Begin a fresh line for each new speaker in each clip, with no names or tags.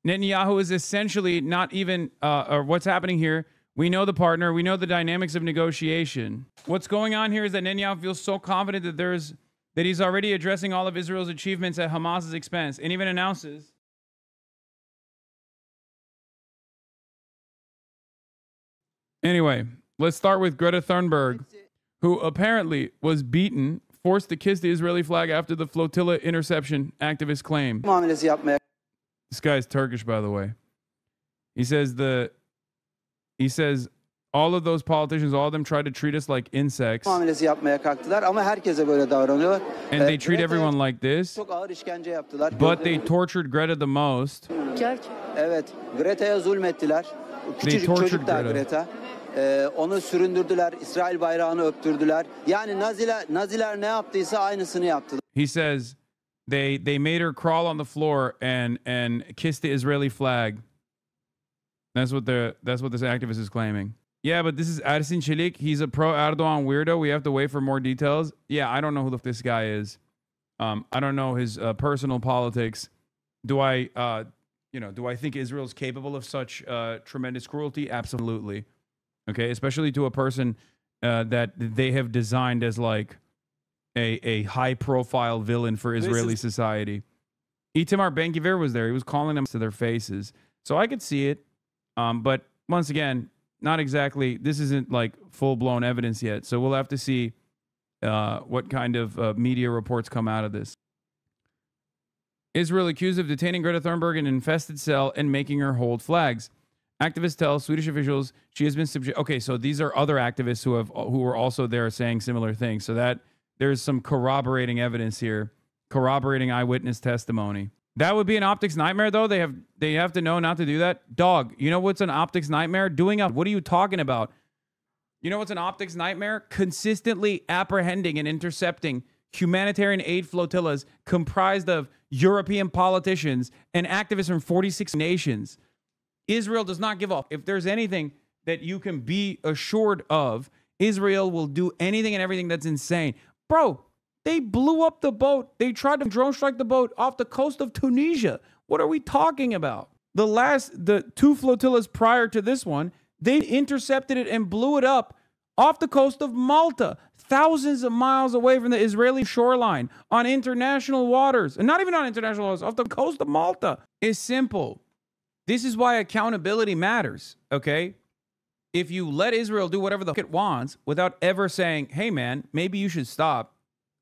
Netanyahu is essentially not even, or what's happening here. We know the partner. We know the dynamics of negotiation. What's going on here is that Netanyahu feels so confident that he's already addressing all of Israel's achievements at Hamas's expense, and even announces. Anyway, let's start with Greta Thunberg, who apparently was beaten, forced to kiss the Israeli flag after the flotilla interception, activists claim. This guy's Turkish, by the way. He says all of those politicians, all of them tried to treat us like insects. And they treat everyone like this. But they tortured Greta the most. They tortured Greta.
Onu süründürdüler, İsrail bayrağını öptürdüler. Yani Naziler ne yaptıysa aynısını yaptılar.
He says they made her crawl on the floor and kiss the Israeli flag. That's what this activist is claiming. Yeah, but this is Hasan. He's a pro-Erdogan weirdo. We have to wait for more details. Yeah, I don't know who this guy is. I don't know his personal politics. Do I think Israel's capable of such tremendous cruelty? Absolutely. Okay, especially to a person that they have designed as like a high-profile villain for Israeli society. Itamar Ben-Gvir was there. He was calling them to their faces. So I could see it. But once again, not exactly. This isn't like full-blown evidence yet. So we'll have to see what kind of media reports come out of this. Israel accused of detaining Greta Thunberg in an infested cell and making her hold flags. Activists tell Swedish officials she has been subject. Okay, so these are other activists who were also there saying similar things. So that there's some corroborating evidence here, corroborating eyewitness testimony. That would be an optics nightmare, though. They have to know not to do that. Dog, you know what's an optics nightmare? What are you talking about? You know what's an optics nightmare? Consistently apprehending and intercepting humanitarian aid flotillas comprised of European politicians and activists from 46 nations. Israel does not give up. If there's anything that you can be assured of, Israel will do anything and everything that's insane. Bro, they blew up the boat. They tried to drone strike the boat off the coast of Tunisia. What are we talking about? The two flotillas prior to this one, they intercepted it and blew it up off the coast of Malta, thousands of miles away from the Israeli shoreline, on international waters. And not even on international waters, off the coast of Malta. It's simple. This is why accountability matters, okay? If you let Israel do whatever the fuck it wants without ever saying, hey, man, maybe you should stop,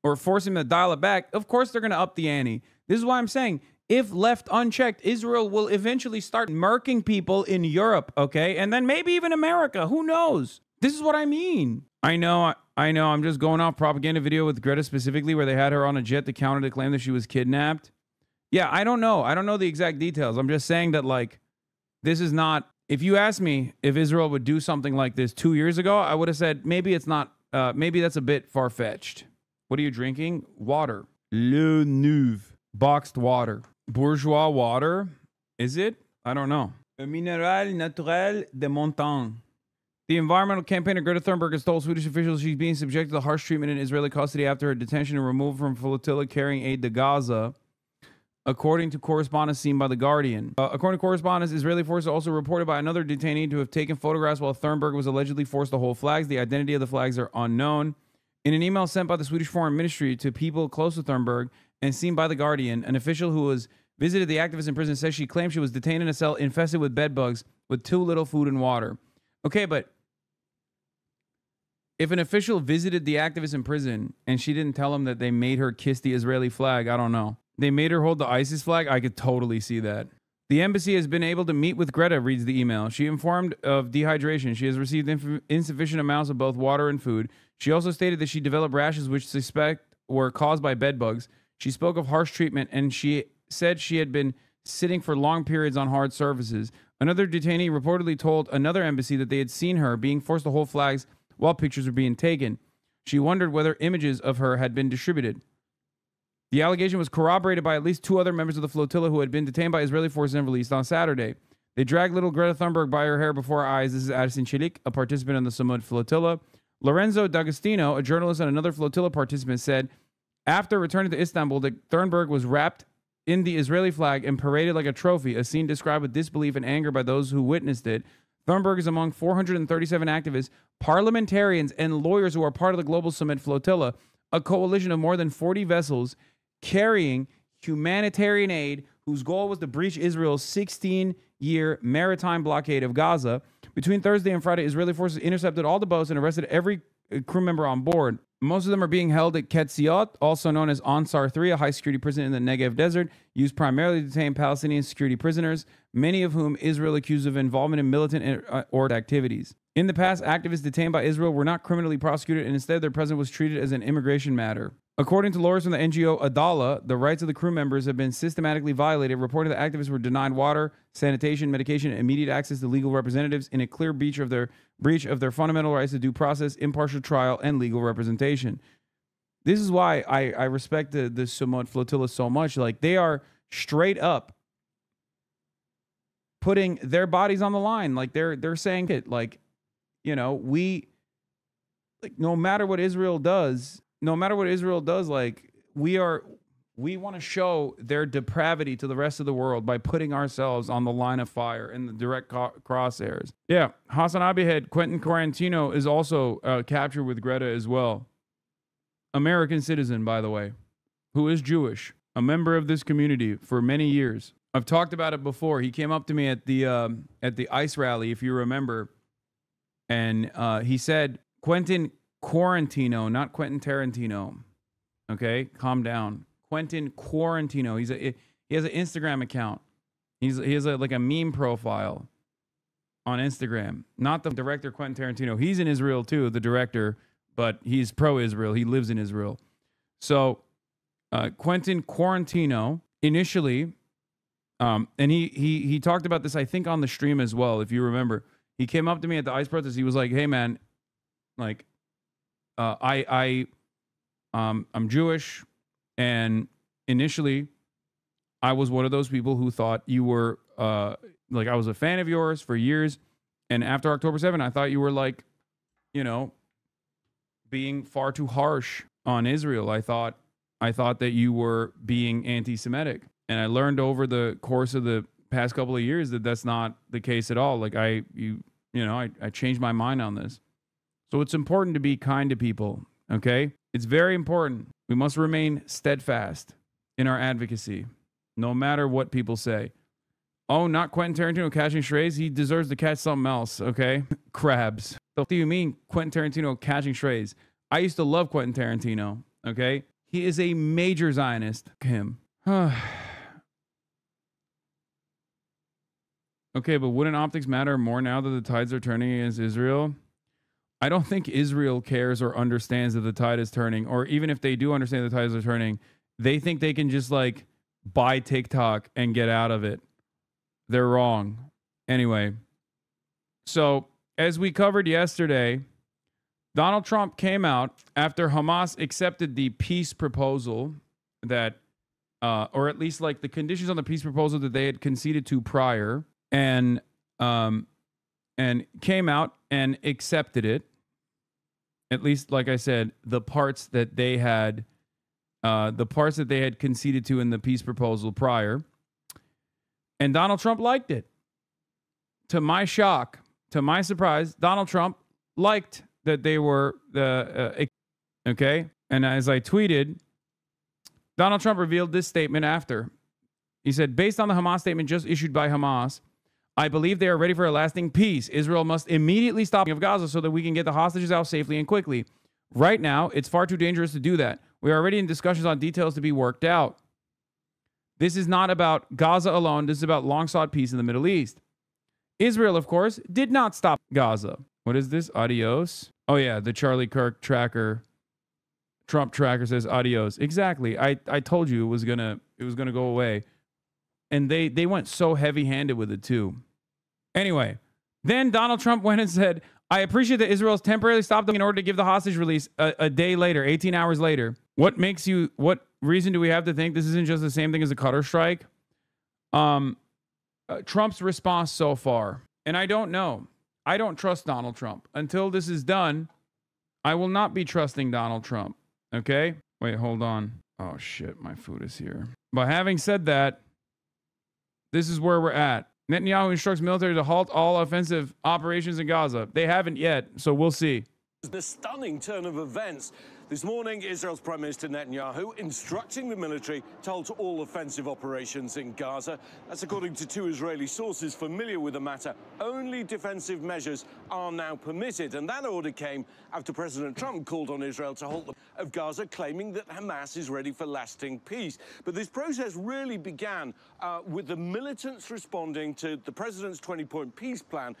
or forcing them to dial it back, of course they're going to up the ante. This is why I'm saying, if left unchecked, Israel will eventually start murking people in Europe, okay? And then maybe even America. Who knows? This is what I mean. I know. I'm just going off propaganda video with Greta specifically where they had her on a jet to counter the claim that she was kidnapped. Yeah, I don't know. I don't know the exact details. I'm just saying that, like, this is not... If you asked me if Israel would do something like this 2 years ago, I would have said maybe it's not... maybe that's a bit far-fetched. What are you drinking? Water. Le Nouveau. Boxed water. Bourgeois water? Is it? I don't know. Un minéral naturel de montagne. The environmental campaigner Greta Thunberg has told Swedish officials she's being subjected to harsh treatment in Israeli custody after her detention and removal from flotilla carrying aid to Gaza, according to correspondence seen by The Guardian. According to correspondence, Israeli forces also reported by another detainee to have taken photographs while Thunberg was allegedly forced to hold flags. The identity of the flags are unknown. In an email sent by the Swedish Foreign Ministry to people close to Thunberg and seen by The Guardian, an official who has visited the activist in prison says she claimed she was detained in a cell infested with bed bugs with too little food and water. Okay, but if an official visited the activist in prison and she didn't tell him that they made her kiss the Israeli flag, I don't know. They made her hold the ISIS flag? I could totally see that. The embassy has been able to meet with Greta, reads the email. She informed of dehydration. She has received insufficient amounts of both water and food. She also stated that she developed rashes which suspect were caused by bed bugs. She spoke of harsh treatment and she said she had been sitting for long periods on hard surfaces. Another detainee reportedly told another embassy that they had seen her being forced to hold flags while pictures were being taken. She wondered whether images of her had been distributed. The allegation was corroborated by at least two other members of the flotilla who had been detained by Israeli forces and released on Saturday. They dragged little Greta Thunberg by her hair before our eyes. This is Hasan, a participant in the Samud flotilla. Lorenzo D'Agostino, a journalist and another flotilla participant, said after returning to Istanbul that Thunberg was wrapped in the Israeli flag and paraded like a trophy, a scene described with disbelief and anger by those who witnessed it. Thunberg is among 437 activists, parliamentarians, and lawyers who are part of the Global Summit Flotilla, a coalition of more than 40 vessels carrying humanitarian aid whose goal was to breach Israel's 16-year maritime blockade of Gaza. Between Thursday and Friday, Israeli forces intercepted all the boats and arrested every crew member on board. Most of them are being held at Ketziot, also known as Ansar 3, a high-security prison in the Negev desert, used primarily to detain Palestinian security prisoners, many of whom Israel accused of involvement in militant or activities. In the past, activists detained by Israel were not criminally prosecuted, and instead their presence was treated as an immigration matter. According to lawyers from the NGO Adala, the rights of the crew members have been systematically violated, reporting that activists were denied water, sanitation, medication, and immediate access to legal representatives in a clear breach of their fundamental rights to due process, impartial trial, and legal representation. This is why I respect the Summit Flotilla so much. Like, they are straight up putting their bodies on the line. Like, they're saying it. Like, you know, no matter what Israel does, like, we want to show their depravity to the rest of the world by putting ourselves on the line of fire in the direct crosshairs. Yeah, Hasan Abihed, Quentin Quarantino is also captured with Greta as well. American citizen, by the way, who is Jewish, a member of this community for many years. I've talked about it before. He came up to me at the ICE rally, if you remember, and he said, Quentin Quarantino, not Quentin Tarantino. Okay, calm down. Quentin Quarantino. He has an Instagram account. He has like a meme profile on Instagram. Not the director Quentin Tarantino. He's in Israel too, the director, but he's pro-Israel. He lives in Israel. So Quentin Quarantino initially, and he talked about this, I think, on the stream as well, if you remember. He came up to me at the ICE protest. He was like, "Hey man, like, I'm Jewish, and initially I was one of those people who thought you were like, I was a fan of yours for years, and after October 7th, I thought you were, like, you know, being far too harsh on Israel. I thought that you were being anti-Semitic, and I learned over the course of the past couple of years that that's not the case at all. Like, I changed my mind on this. So it's important to be kind to people, okay? It's very important. We must remain steadfast in our advocacy, no matter what people say. Oh, not Quentin Tarantino catching strays? He deserves to catch something else, okay? Crabs. So what do you mean Quentin Tarantino catching strays? I used to love Quentin Tarantino, okay? He is a major Zionist. Him. Okay, but wouldn't optics matter more now that the tides are turning against Israel? I don't think Israel cares or understands that the tide is turning, or even if they do understand the tides are turning, they think they can just, like, buy TikTok and get out of it. They're wrong. Anyway, so as we covered yesterday, Donald Trump came out after Hamas accepted the peace proposal that, or at least, like, the conditions on the peace proposal that they had conceded to prior, and came out and accepted it. At least, like I said, the parts that they had conceded to in the peace proposal prior. And Donald Trump liked it. To my shock, to my surprise, Donald Trump liked that they were okay. And as I tweeted, Donald Trump revealed this statement after. He said, based on the Hamas statement just issued by Hamas, I believe they are ready for a lasting peace. Israel must immediately stop of Gaza so that we can get the hostages out safely and quickly. Right now, it's far too dangerous to do that. We are already in discussions on details to be worked out. This is not about Gaza alone. This is about long-sought peace in the Middle East. Israel, of course, did not stop Gaza. What is this? Adios? Oh, yeah, the Charlie Kirk tracker. Trump tracker says adios. Exactly. I told you it was gonna go away. And they went so heavy-handed with it, too. Anyway, then Donald Trump went and said, I appreciate that Israel has temporarily stopped them in order to give the hostage release a day later, 18 hours later. What reason do we have to think this isn't just the same thing as a Qatar strike? Trump's response so far, and I don't know. I don't trust Donald Trump. Until this is done, I will not be trusting Donald Trump. Okay? Wait, hold on. Oh shit, my food is here. But having said that, this is where we're at. Netanyahu instructs military to halt all offensive operations in Gaza. They haven't yet, so we'll see.
The stunning turn of events. This morning, Israel's Prime Minister Netanyahu instructing the military to halt all offensive operations in Gaza. That's according to two Israeli sources familiar with the matter. Only defensive measures are now permitted. And that order came after President Trump called on Israel to halt the of Gaza, claiming that Hamas is ready for lasting peace. But this process really began with the militants responding to the president's 20-point peace plan,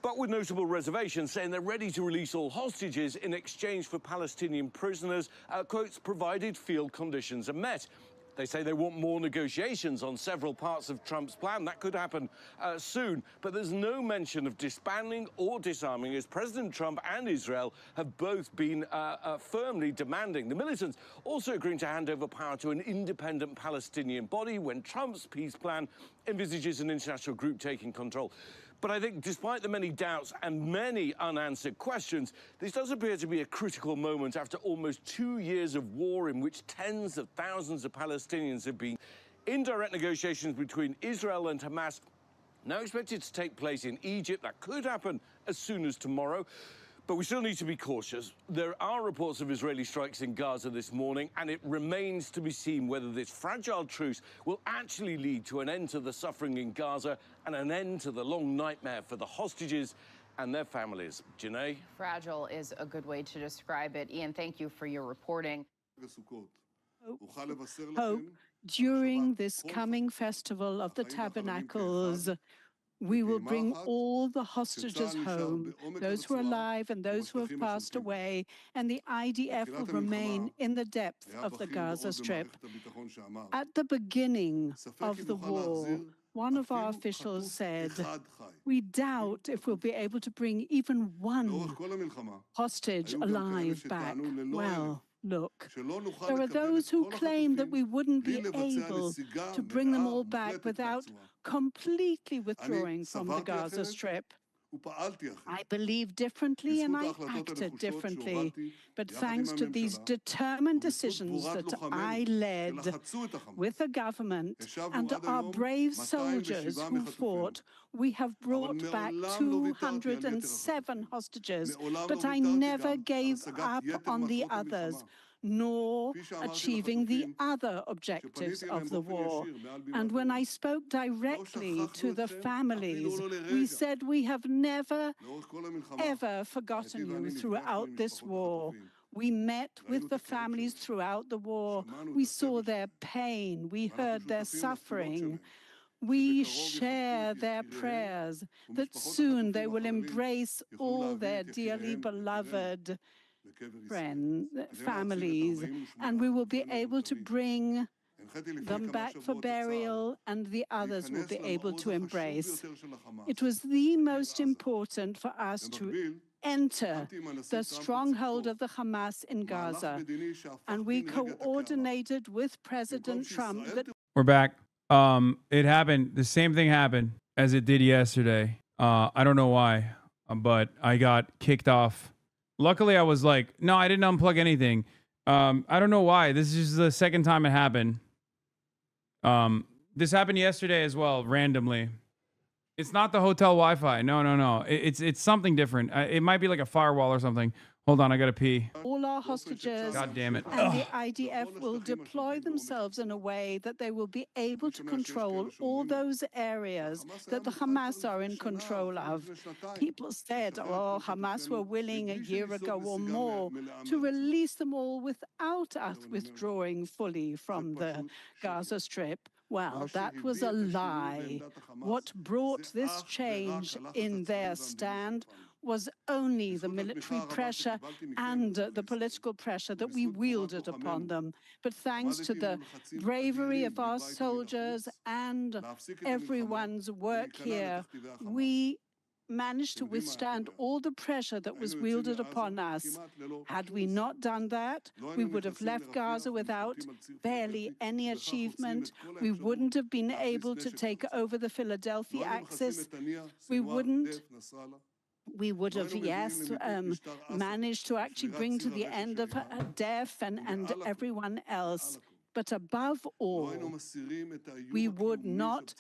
but with notable reservations, saying they're ready to release all hostages in exchange for Palestinian prisoners, quotes, provided field conditions are met. They say they want more negotiations on several parts of Trump's plan. That could happen soon. But there's no mention of disbanding or disarming, as President Trump and Israel have both been firmly demanding. The militants also agreeing to hand over power to an independent Palestinian body when Trump's peace plan envisages an international group taking control. But I think despite the many doubts and many unanswered questions, this does appear to be a critical moment after almost 2 years of war in which tens of thousands of Palestinians have been. Indirect negotiations between Israel and Hamas now expected to take place in Egypt. That could happen as soon as tomorrow. But we still need to be cautious. There are reports of Israeli strikes in Gaza this morning, and it remains to be seen whether this fragile truce will actually lead to an end to the suffering in Gaza and an end to the long nightmare for the hostages and their families. Janae?
Fragile is a good way to describe it. Ian, thank you for your reporting.
Hope during this coming festival of the Tabernacles, we will bring all the hostages home, those who are alive and those who have passed away, and the IDF will remain in the depth of the Gaza Strip. At the beginning of the war, one of our officials said, "We doubt if we'll be able to bring even one hostage alive back." Well, look, there are those who claim that we wouldn't be able to bring them all back without completely withdrawing from the Gaza Strip. I believe differently and I acted differently, but thanks to these determined decisions that I led with the government and our brave soldiers who fought, we have brought back 207 hostages, but I never gave up on the others, nor achieving the other objectives of the war. And when I spoke directly to the families, we said we have never, ever forgotten you throughout this war. We met with the families throughout the war. We saw their pain. We heard their suffering. We share their prayers that soon they will embrace all their dearly beloved families, and we will be able to bring them back for burial, and the others will be able to embrace. It was the most important for us to enter the stronghold of the Hamas in Gaza, and we coordinated with President Trump that...
We're back. It happened. The same thing happened as it did yesterday. I don't know why, but I got kicked off. Luckily, I was like, no, I didn't unplug anything. I don't know why. This is just the second time it happened. This happened yesterday as well, randomly. It's not the hotel Wi-Fi. No. It's something different. It might be like a firewall or something. Hold on, I gotta pee.
All our hostages,
God damn it.
And the IDF will deploy themselves in a way that they will be able to control all those areas that the Hamas are in control of. People said, oh, Hamas were willing a year ago or more to release them all without us withdrawing fully from the Gaza Strip. Well, that was a lie. What brought this change in their stand was only the military pressure and the political pressure that we wielded upon them. But thanks to the bravery of our soldiers and everyone's work here, we managed to withstand all the pressure that was wielded upon us. Had we not done that, we would have left Gaza without barely any achievement. We wouldn't have been able to take over the Philadelphia axis. We would have, yes, managed to actually bring to the end of death and everyone else. But above all, we would not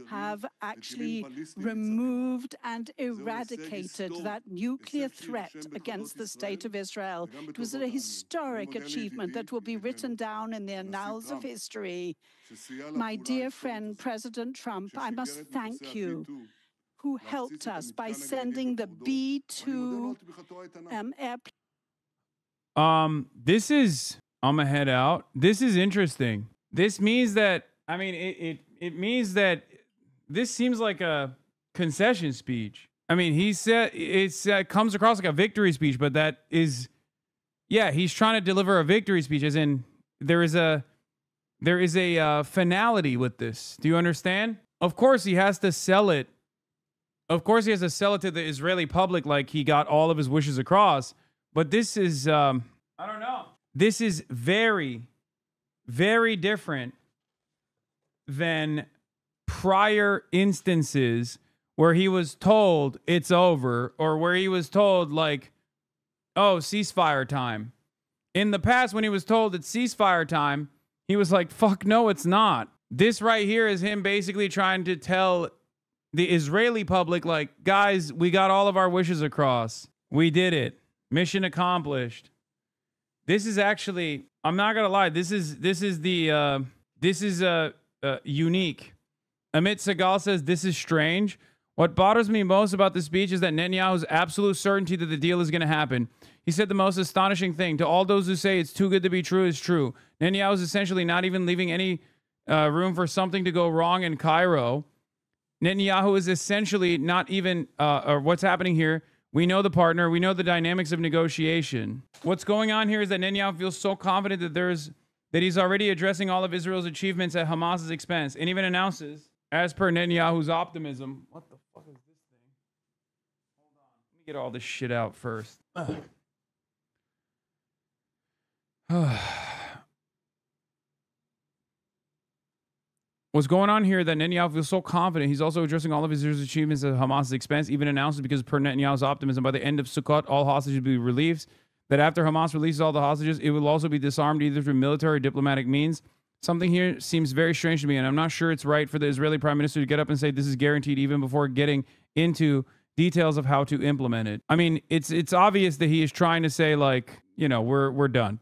have actually removed and eradicated that nuclear threat against the state of Israel. It was a historic achievement that will be written down in the annals of history. My dear friend, President Trump, I must thank you, who helped us by sending the B-2 airplane.
This is, I'm gonna head out. This is interesting. This means that, I mean, it means that this seems like a concession speech. I mean, he said it comes across like a victory speech, but that is, yeah, he's trying to deliver a victory speech, as in there is a finality with this. Do you understand? Of course, he has to sell it. Of course, he has to sell it to the Israeli public like he got all of his wishes across. But this is, I don't know. This is very, very different than prior instances where he was told it's over, or where he was told, like, oh, ceasefire time. In the past, when he was told it's ceasefire time, he was like, fuck no, it's not. This right here is him basically trying to tell the Israeli public, like, guys, we got all of our wishes across. We did it. Mission accomplished. This is actually, I'm not gonna lie, this is unique. Amit Segal says this is strange. What bothers me most about this speech is that Netanyahu's absolute certainty that the deal is going to happen. He said the most astonishing thing. To all those who say it's too good to be true is true. Netanyahu is essentially not even leaving any room for something to go wrong in Cairo. Netanyahu is essentially not even, or what's happening here. We know the partner. We know the dynamics of negotiation. What's going on here is that Netanyahu feels so confident that he's already addressing all of Israel's achievements at Hamas's expense, and even announces, as per Netanyahu's optimism. What the fuck is this thing? Hold on. Let me get all this shit out first. What's going on here that Netanyahu feels so confident he's also addressing all of Israel's achievements at Hamas's expense, even announces, because per Netanyahu's optimism, by the end of Sukkot, all hostages will be released, that after Hamas releases all the hostages, it will also be disarmed either through military or diplomatic means. Something here seems very strange to me, and I'm not sure it's right for the Israeli prime minister to get up and say this is guaranteed even before getting into details of how to implement it. I mean, it's obvious that he is trying to say, like, you know, we're done.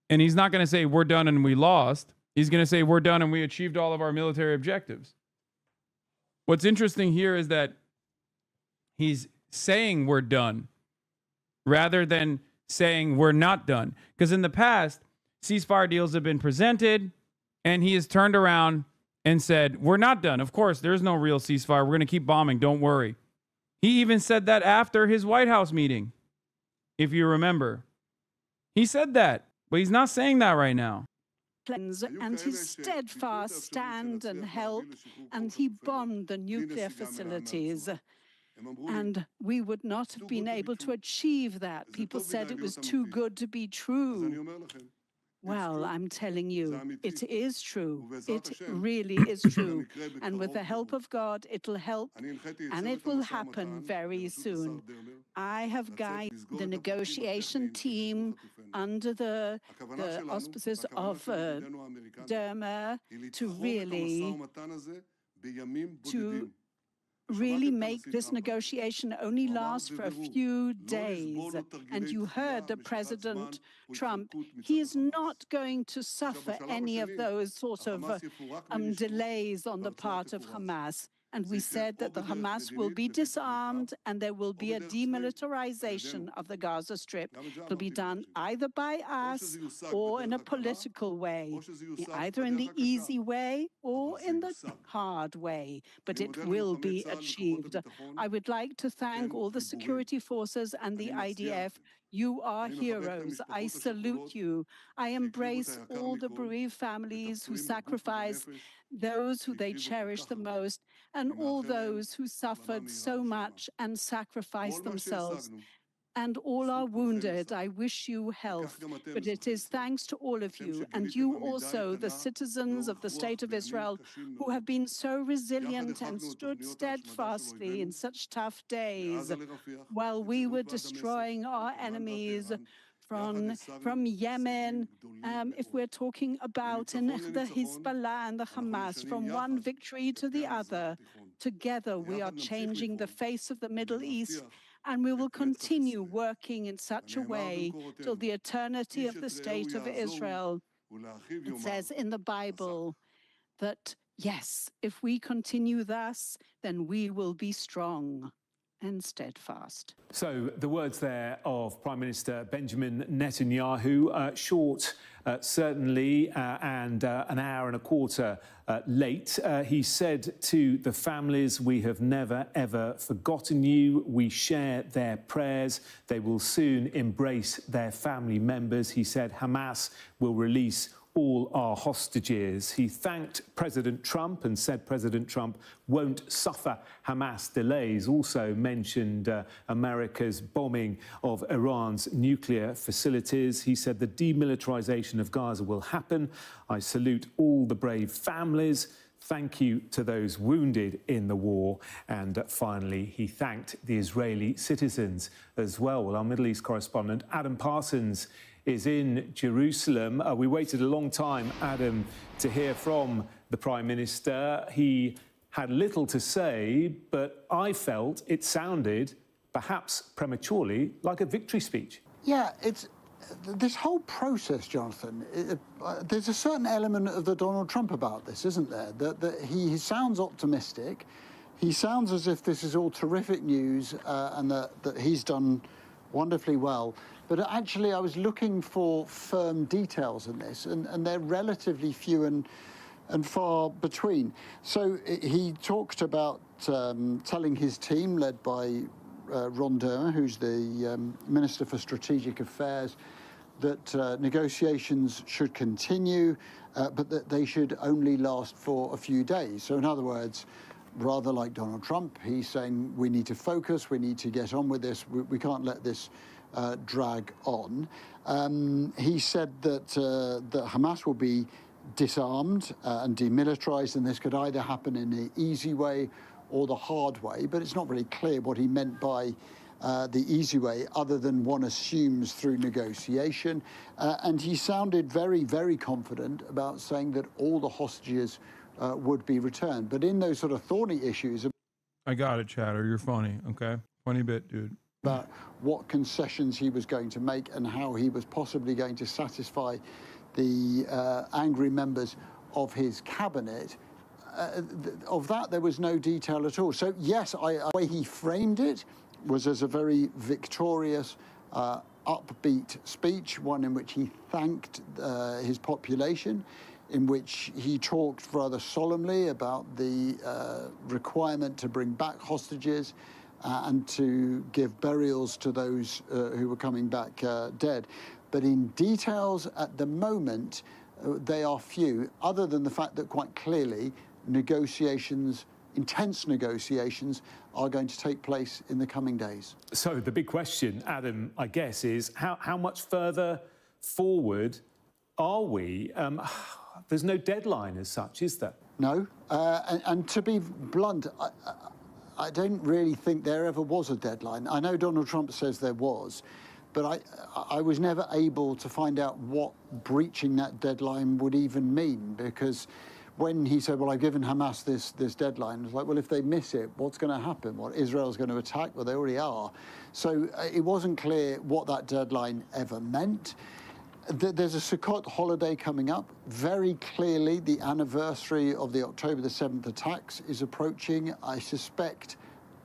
And he's not going to say we're done and we lost. He's going to say we're done and we achieved all of our military objectives. What's interesting here is that he's saying we're done rather than saying we're not done. Because in the past, ceasefire deals have been presented, and he has turned around and said, we're not done. Of course, there's no real ceasefire. We're going to keep bombing. Don't worry. He even said that after his White House meeting, if you remember. He said that, but he's not saying that right now.
And his steadfast stand and help, and he bombed the nuclear facilities. And we would not have been able to achieve that. People said it was too good to be true. Well, I'm telling you, it is true. It really is true. And with the help of God, it'll help, and it will happen very soon. I have guided the negotiation team under the auspices of Dermer to really make this negotiation only last for a few days. And you heard the President Trump, he is not going to suffer any of those sort of delays on the part of Hamas. And we said that the Hamas will be disarmed and there will be a demilitarization of the Gaza Strip. It will be done either by us or in a political way, either in the easy way or in the hard way, but it will be achieved. I would like to thank all the security forces and the IDF. You are heroes. I salute you. I embrace all the bereaved families who sacrifice, those who they cherish the most, and all those who suffered so much and sacrificed themselves. And all are wounded. I wish you health. But it is thanks to all of you, and you also, the citizens of the State of Israel, who have been so resilient and stood steadfastly in such tough days, while we were destroying our enemies from Yemen, if we're talking about the Hezbollah and the Hamas, from one victory to the other, together we are changing the face of the Middle East, and we will continue working in such a way till the eternity of the State of Israel. It says in the Bible that, yes, if we continue thus, then we will be strong and steadfast.
So the words there of Prime Minister Benjamin Netanyahu, short, certainly, and an hour and a quarter late. He said to the families, "We have never, ever forgotten you. We share their prayers. They will soon embrace their family members." He said Hamas will release all our hostages. He thanked President Trump and said President Trump won't suffer Hamas delays. Also mentioned America's bombing of Iran's nuclear facilities. He said the demilitarization of Gaza will happen. "I salute all the brave families. Thank you to those wounded in the war." And finally, he thanked the Israeli citizens as well. Well, our Middle East correspondent, Adam Parsons, is in Jerusalem. We waited a long time, Adam, to hear from the Prime Minister. He had little to say, but I felt it sounded, perhaps prematurely, like a victory speech.
Yeah, it's this whole process, Jonathan. There's a certain element of the Donald Trump about this, isn't there? That he sounds optimistic. He sounds as if this is all terrific news and that he's done wonderfully well. But actually, I was looking for firm details in this, and they're relatively few and far between. So he talked about telling his team, led by Ron Dermer, who's the Minister for Strategic Affairs, that negotiations should continue, but that they should only last for a few days. So in other words, rather like Donald Trump, he's saying we need to focus, we need to get on with this, we can't let this drag on. He said that Hamas will be disarmed and demilitarized, and this could either happen in the easy way or the hard way, but it's not really clear what he meant by the easy way, other than one assumes through negotiation. And he sounded very, very confident about saying that all the hostages would be returned. But in those sort of thorny issues...
I got it, Chatter. You're funny, okay? Funny bit, dude.
About what concessions he was going to make and how he was possibly going to satisfy the angry members of his cabinet. Of that, there was no detail at all. So, yes, the way he framed it was as a very victorious, upbeat speech, one in which he thanked his population, in which he talked rather solemnly about the requirement to bring back hostages and to give burials to those who were coming back dead. But in details at the moment, they are few, other than the fact that quite clearly negotiations, intense negotiations, are going to take place in the coming days.
So the big question, Adam, I guess, is how much further forward are we? There's no deadline as such, is there?
No, and to be blunt, I don't really think there ever was a deadline. I know Donald Trump says there was, but I was never able to find out what breaching that deadline would even mean, because when he said, well, I've given Hamas this deadline, it's like, well, if they miss it, what's going to happen? What, Israel's going to attack? Well, they already are. So it wasn't clear what that deadline ever meant. There's a Sukkot holiday coming up. Very clearly, the anniversary of the October the 7th attacks is approaching. I suspect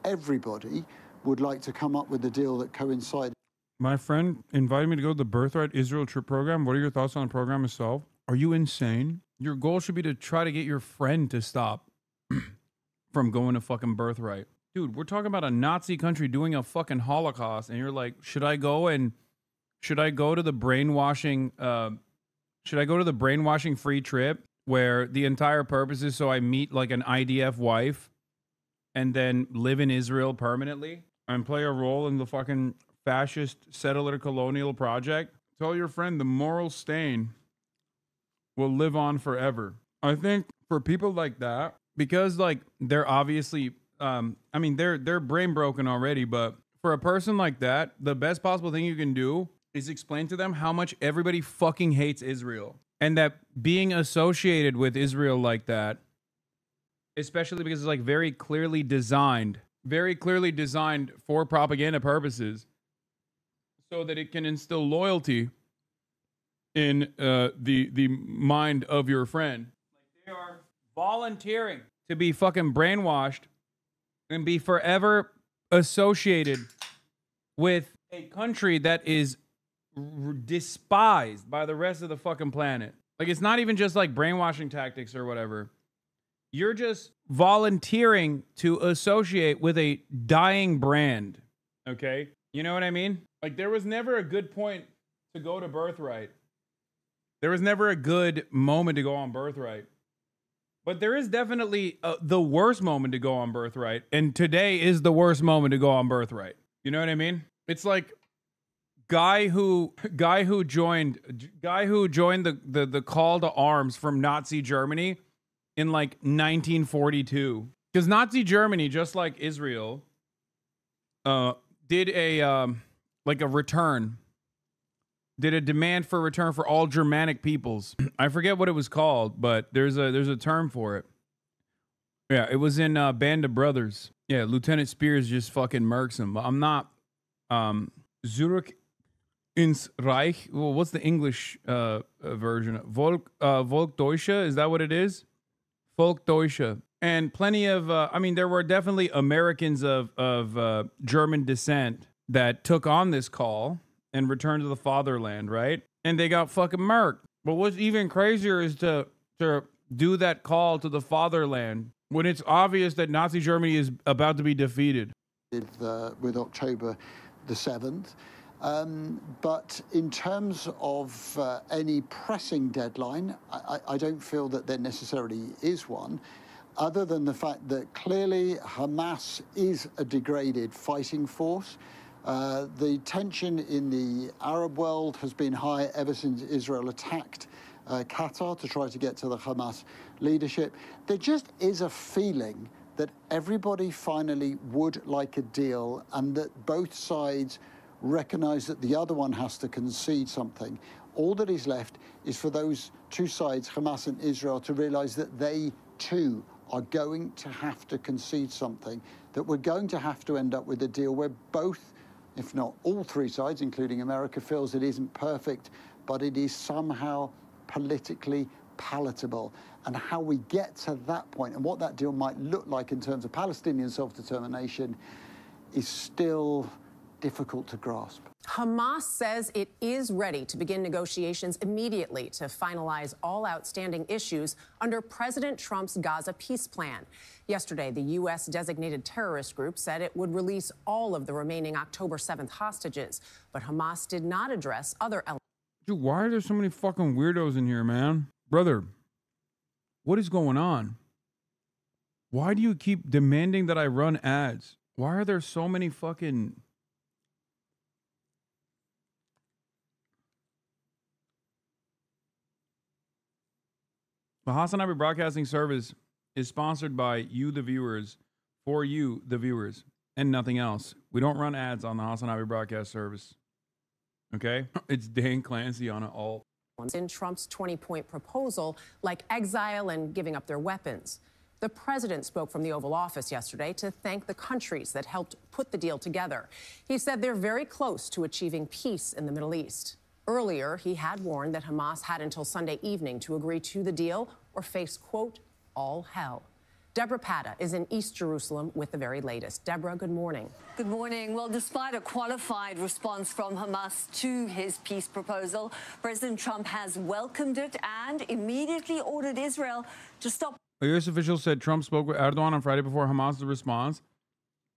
everybody would like to come up with a deal that coincides.
My friend invited me to go to the Birthright Israel trip program. What are your thoughts on the program itself? Are you insane? Your goal should be to try to get your friend to stop from going to fucking Birthright. Dude, we're talking about a Nazi country doing a fucking Holocaust, and you're like, should I go to the brainwashing free trip where the entire purpose is so I meet like an IDF wife and then live in Israel permanently and play a role in the fucking fascist settler colonial project? Tell your friend the moral stain will live on forever. I think for people like that, because like they're obviously, they're brain broken already, but for a person like that, the best possible thing you can do is explain to them how much everybody fucking hates Israel. And that being associated with Israel like that, especially because it's like very clearly designed for propaganda purposes, so that it can instill loyalty in the mind of your friend. Like, they are volunteering to be fucking brainwashed and be forever associated with a country that is despised by the rest of the fucking planet. Like, it's not even just like brainwashing tactics or whatever. You're just volunteering to associate with a dying brand. Okay? You know what I mean? Like, there was never a good point to go to Birthright. There was never a good moment to go on Birthright. But there is definitely the worst moment to go on Birthright. And today is the worst moment to go on Birthright. You know what I mean? It's like guy who joined the call to arms from Nazi Germany in like 1942. Because Nazi Germany, just like Israel, did a return. Did a demand for return for all Germanic peoples. I forget what it was called, but there's a term for it. Yeah, it was in Band of Brothers. Yeah, Lieutenant Spears just fucking murks him. I'm not Zurück ins Reich. Well, what's the English version? Volksdeutsche, is that what it is? Volksdeutsche. And plenty of there were definitely Americans of German descent that took on this call and returned to the fatherland, right? And they got fucking murked. But what's even crazier is to do that call to the fatherland when it's obvious that Nazi Germany is about to be defeated.
With October the 7th. But in terms of any pressing deadline, I don't feel that there necessarily is one, other than the fact that clearly Hamas is a degraded fighting force. The tension in the Arab world has been high ever since Israel attacked Qatar to try to get to the Hamas leadership. There just is a feeling that everybody finally would like a deal and that both sides recognize that the other one has to concede something. All that is left is for those two sides, Hamas and Israel, to realize that they too are going to have to concede something, that we're going to have to end up with a deal where both, if not all three sides, including America, feels it isn't perfect, but it is somehow politically palatable. And how we get to that point and what that deal might look like in terms of Palestinian self-determination is still difficult to grasp.
Hamas says it is ready to begin negotiations immediately to finalize all outstanding issues under President Trump's Gaza peace plan. Yesterday, the U.S. designated terrorist group said it would release all of the remaining October 7th hostages, but Hamas did not address other elements.
Dude, why are there so many fucking weirdos in here, man? Brother, what is going on? Why do you keep demanding that I run ads? Why are there so many fucking... The Hasan Abi Broadcasting Service is sponsored by you, the viewers, for you, the viewers, and nothing else. We don't run ads on the Hasan Abi Broadcast Service. Okay? It's Dan Clancy on it all.
In Trump's 20-point proposal, like exile and giving up their weapons. The president spoke from the Oval Office yesterday to thank the countries that helped put the deal together. He said they're very close to achieving peace in the Middle East. Earlier, he had warned that Hamas had until Sunday evening to agree to the deal or face, quote, all hell. Deborah Pata is in East Jerusalem with the very latest. Deborah, good morning.
Good morning. Well, despite a qualified response from Hamas to his peace proposal, President Trump has welcomed it and immediately ordered Israel to stop.
A U.S. official said Trump spoke with Erdogan on Friday before Hamas' response,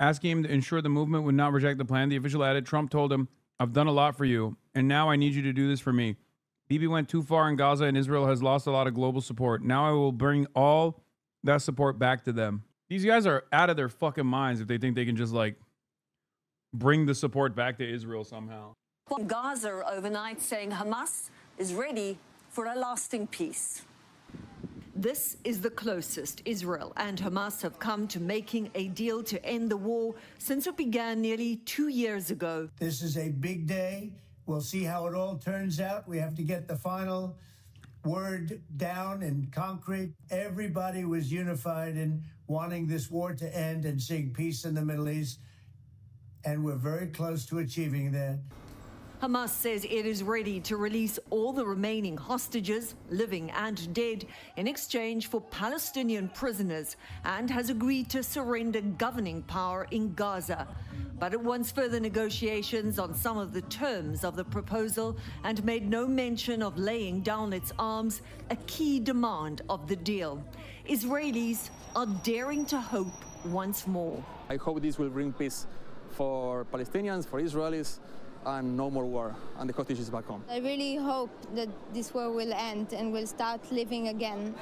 asking him to ensure the movement would not reject the plan. The official added, Trump told him, I've done a lot for you, and now I need you to do this for me. Bibi went too far in Gaza, and Israel has lost a lot of global support. Now I will bring all that support back to them. These guys are out of their fucking minds if they think they can just, like, bring the support back to Israel somehow.
Gaza overnight, saying Hamas is ready for a lasting peace.
This is the closest Israel and Hamas have come to making a deal to end the war since it began nearly 2 years ago.
This is a big day We'll see how it all turns out. We have to get the final word down in concrete. Everybody was unified in wanting this war to end and seeing peace in the Middle East, and we're very close to achieving that.
Hamas says it is ready to release all the remaining hostages, living and dead, in exchange for Palestinian prisoners, and has agreed to surrender governing power in Gaza. But it wants further negotiations on some of the terms of the proposal and made no mention of laying down its arms, a key demand of the deal. Israelis are daring to hope once more.
I hope this will bring peace for Palestinians, for Israelis, and no more war, and the hostages back home.
I really hope that this war will end and we'll start living again.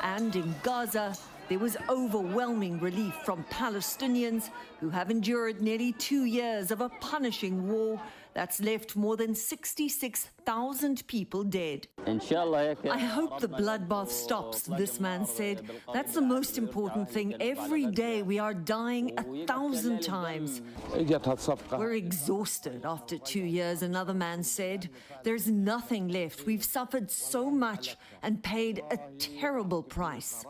And in Gaza, there was overwhelming relief from Palestinians who have endured nearly 2 years of a punishing war that's left more than 66,000 people dead. I hope the bloodbath stops, this man said. That's the most important thing. Every day we are dying 1,000 times. We're exhausted after 2 years, another man said. There's nothing left. We've suffered so much and paid a terrible price.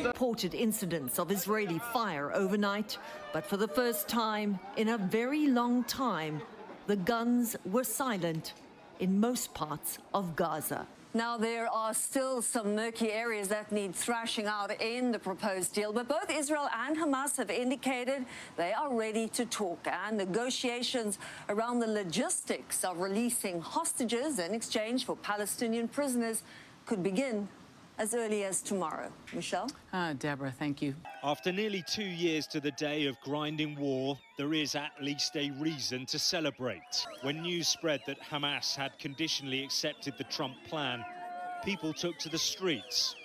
Reported incidents of Israeli fire overnight, but for the first time in a very long time, the guns were silent in most parts of Gaza.
Now, there are still some murky areas that need thrashing out in the proposed deal, but both Israel and Hamas have indicated they are ready to talk, and negotiations around the logistics of releasing hostages in exchange for Palestinian prisoners could begin as early as tomorrow. Michelle?
Deborah, thank you.
After nearly 2 years to the day of grinding war, there is at least a reason to celebrate. When news spread that Hamas had conditionally accepted the Trump plan, people took to the streets.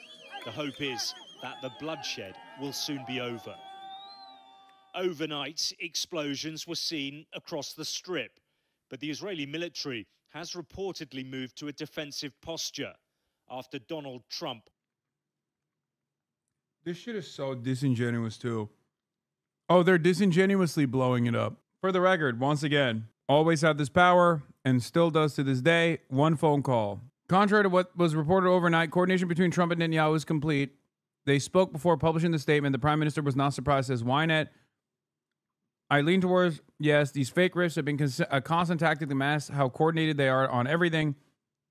The hope is that the bloodshed will soon be over. Overnight, explosions were seen across the Strip, but the Israeli military has reportedly moved to a defensive posture after Donald Trump.
This shit is so disingenuous, too. Oh, they're disingenuously blowing it up. For the record, once again, always had this power and still does to this day. One phone call. Contrary to what was reported overnight, coordination between Trump and Netanyahu is complete. They spoke before publishing the statement. The prime minister was not surprised, says Wynette. I lean towards, yes, these fake rifts have been a constant tactic to mask how coordinated they are on everything.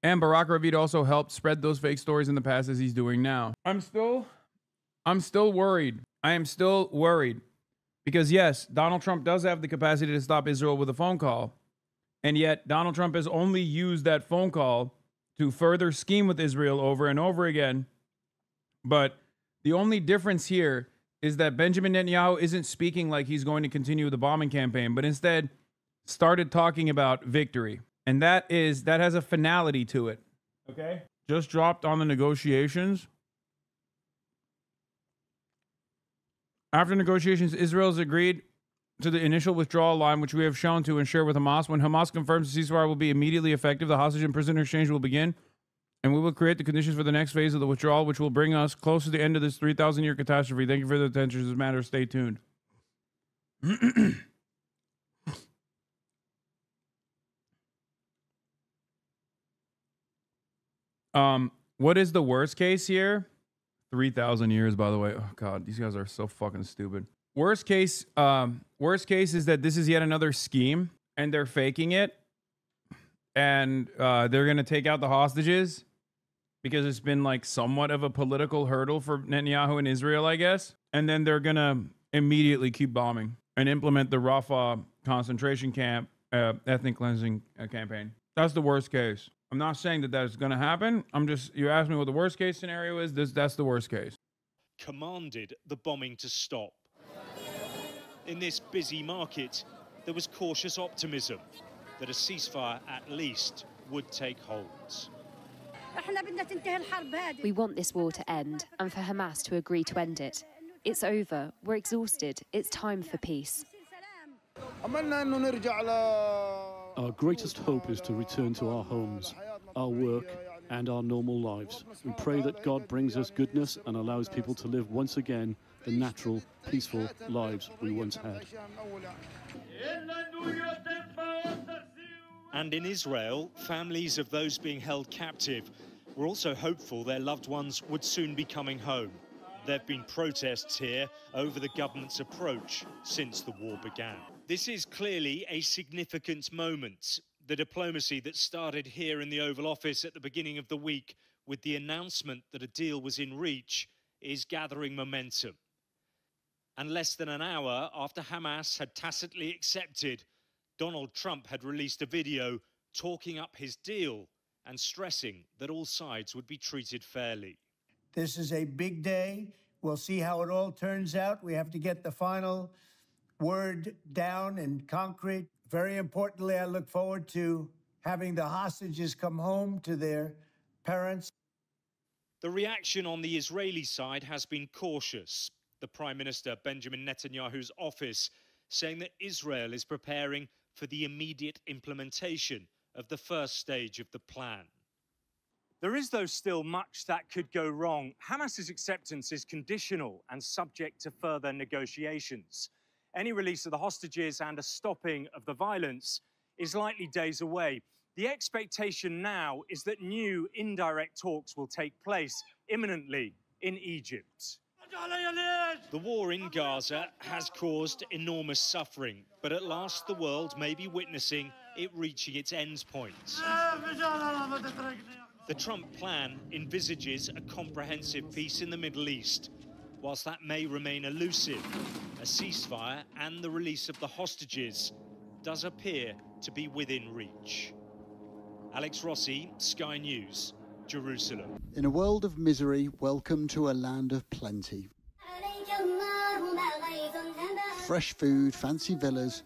And Barack Ravid also helped spread those fake stories in the past as he's doing now. I'm still worried. I am still worried. Because yes, Donald Trump does have the capacity to stop Israel with a phone call. And yet Donald Trump has only used that phone call to further scheme with Israel over and over again. But the only difference here is that Benjamin Netanyahu isn't speaking like he's going to continue the bombing campaign, but instead started talking about victory. And that has a finality to it. Okay? Just dropped on the negotiations. After negotiations, Israel's agreed to the initial withdrawal line, which we have shown to and share with Hamas. When Hamas confirms the ceasefire will be immediately effective, the hostage and prisoner exchange will begin, and we will create the conditions for the next phase of the withdrawal, which will bring us close to the end of this 3,000-year catastrophe. Thank you for the attention to this matter. Stay tuned. What is the worst case here? 3,000 years, by the way. Oh God, these guys are so fucking stupid. Worst case is that this is yet another scheme and they're faking it. And they're going to take out the hostages because it's been like somewhat of a political hurdle for Netanyahu and Israel, I guess. And then they're going to immediately keep bombing and implement the Rafah concentration camp, ethnic cleansing campaign. That's the worst case. I'm not saying that that's going to happen. You asked me what the worst case scenario is. That's the worst case.
Commanded the bombing to stop. In this busy market, there was cautious optimism that a ceasefire at least would take hold.
We want this war to end and for Hamas to agree to end it. It's over. We're exhausted. It's time for peace.
Our greatest hope is to return to our homes, our work, and our normal lives. We pray that God brings us goodness and allows people to live once again the natural, peaceful lives we once had.
And in Israel, families of those being held captive were also hopeful their loved ones would soon be coming home. There have been protests here over the government's approach since the war began. This is clearly a significant moment. The diplomacy that started here in the Oval Office at the beginning of the week with the announcement that a deal was in reach is gathering momentum. And less than an hour after Hamas had tacitly accepted, Donald Trump had released a video talking up his deal and stressing that all sides would be treated fairly.
This is a big day. We'll see how it all turns out. We have to get the final word down in concrete. Very importantly, I look forward to having the hostages come home to their parents.
The reaction on the Israeli side has been cautious. The Prime Minister Benjamin Netanyahu's office saying that Israel is preparing for the immediate implementation of the first stage of the plan.
There is, though, still much that could go wrong. Hamas's acceptance is conditional and subject to further negotiations. Any release of the hostages and a stopping of the violence is likely days away. The expectation now is that new indirect talks will take place imminently in Egypt.
The war in Gaza has caused enormous suffering, but at last the world may be witnessing it reaching its end point. The Trump plan envisages a comprehensive peace in the Middle East. Whilst that may remain elusive, a ceasefire and the release of the hostages does appear to be within reach. Alex Rossi, Sky News, Jerusalem.
In a world of misery, welcome to a land of plenty. Fresh food, fancy villas,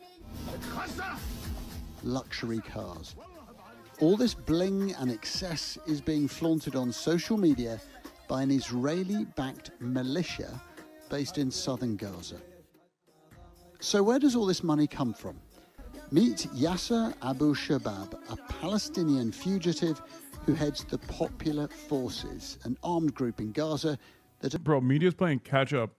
luxury cars. All this bling and excess is being flaunted on social media by an Israeli-backed militia based in southern Gaza. So where does all this money come from? Meet Yasser Abu Shabab, a Palestinian fugitive who heads the Popular Forces, an armed group in Gaza that...
Bro, media's playing catch-up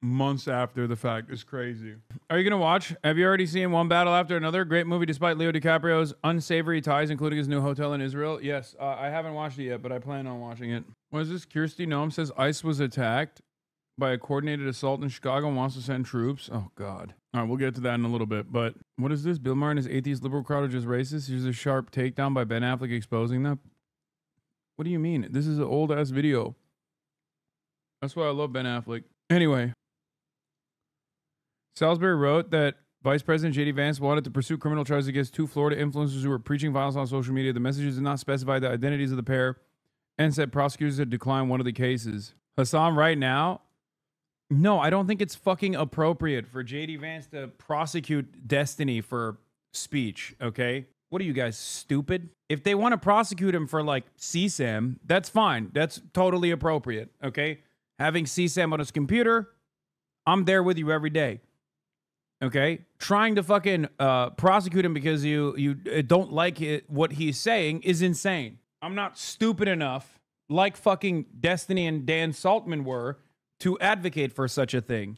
months after the fact. Is crazy. Are you going to watch? Have you already seen One Battle After Another? Great movie despite Leo DiCaprio's unsavory ties, including his new hotel in Israel. Yes, I haven't watched it yet, but I plan on watching it. What is this? Kirsty Noam says ICE was attacked by a coordinated assault in Chicago and wants to send troops. Oh, God. All right, we'll get to that in a little bit. But what is this? Bill Maher and his atheist liberal crowd are just racist? Here's a sharp takedown by Ben Affleck exposing them. What do you mean? This is an old-ass video. That's why I love Ben Affleck. Anyway. Salisbury wrote that Vice President J.D. Vance wanted to pursue criminal charges against two Florida influencers who were preaching violence on social media. The messages did not specify the identities of the pair and said prosecutors had declined one of the cases. Hasan, right now... No, I don't think it's fucking appropriate for J.D. Vance to prosecute Destiny for speech, okay? What are you guys, stupid? If they want to prosecute him for, like, CSAM, that's fine. That's totally appropriate, okay? Having CSAM on his computer, I'm there with you every day, okay? Trying to fucking prosecute him because you don't like what he's saying is insane. I'm not stupid enough, like fucking Destiny and Dan Saltman were, to advocate for such a thing.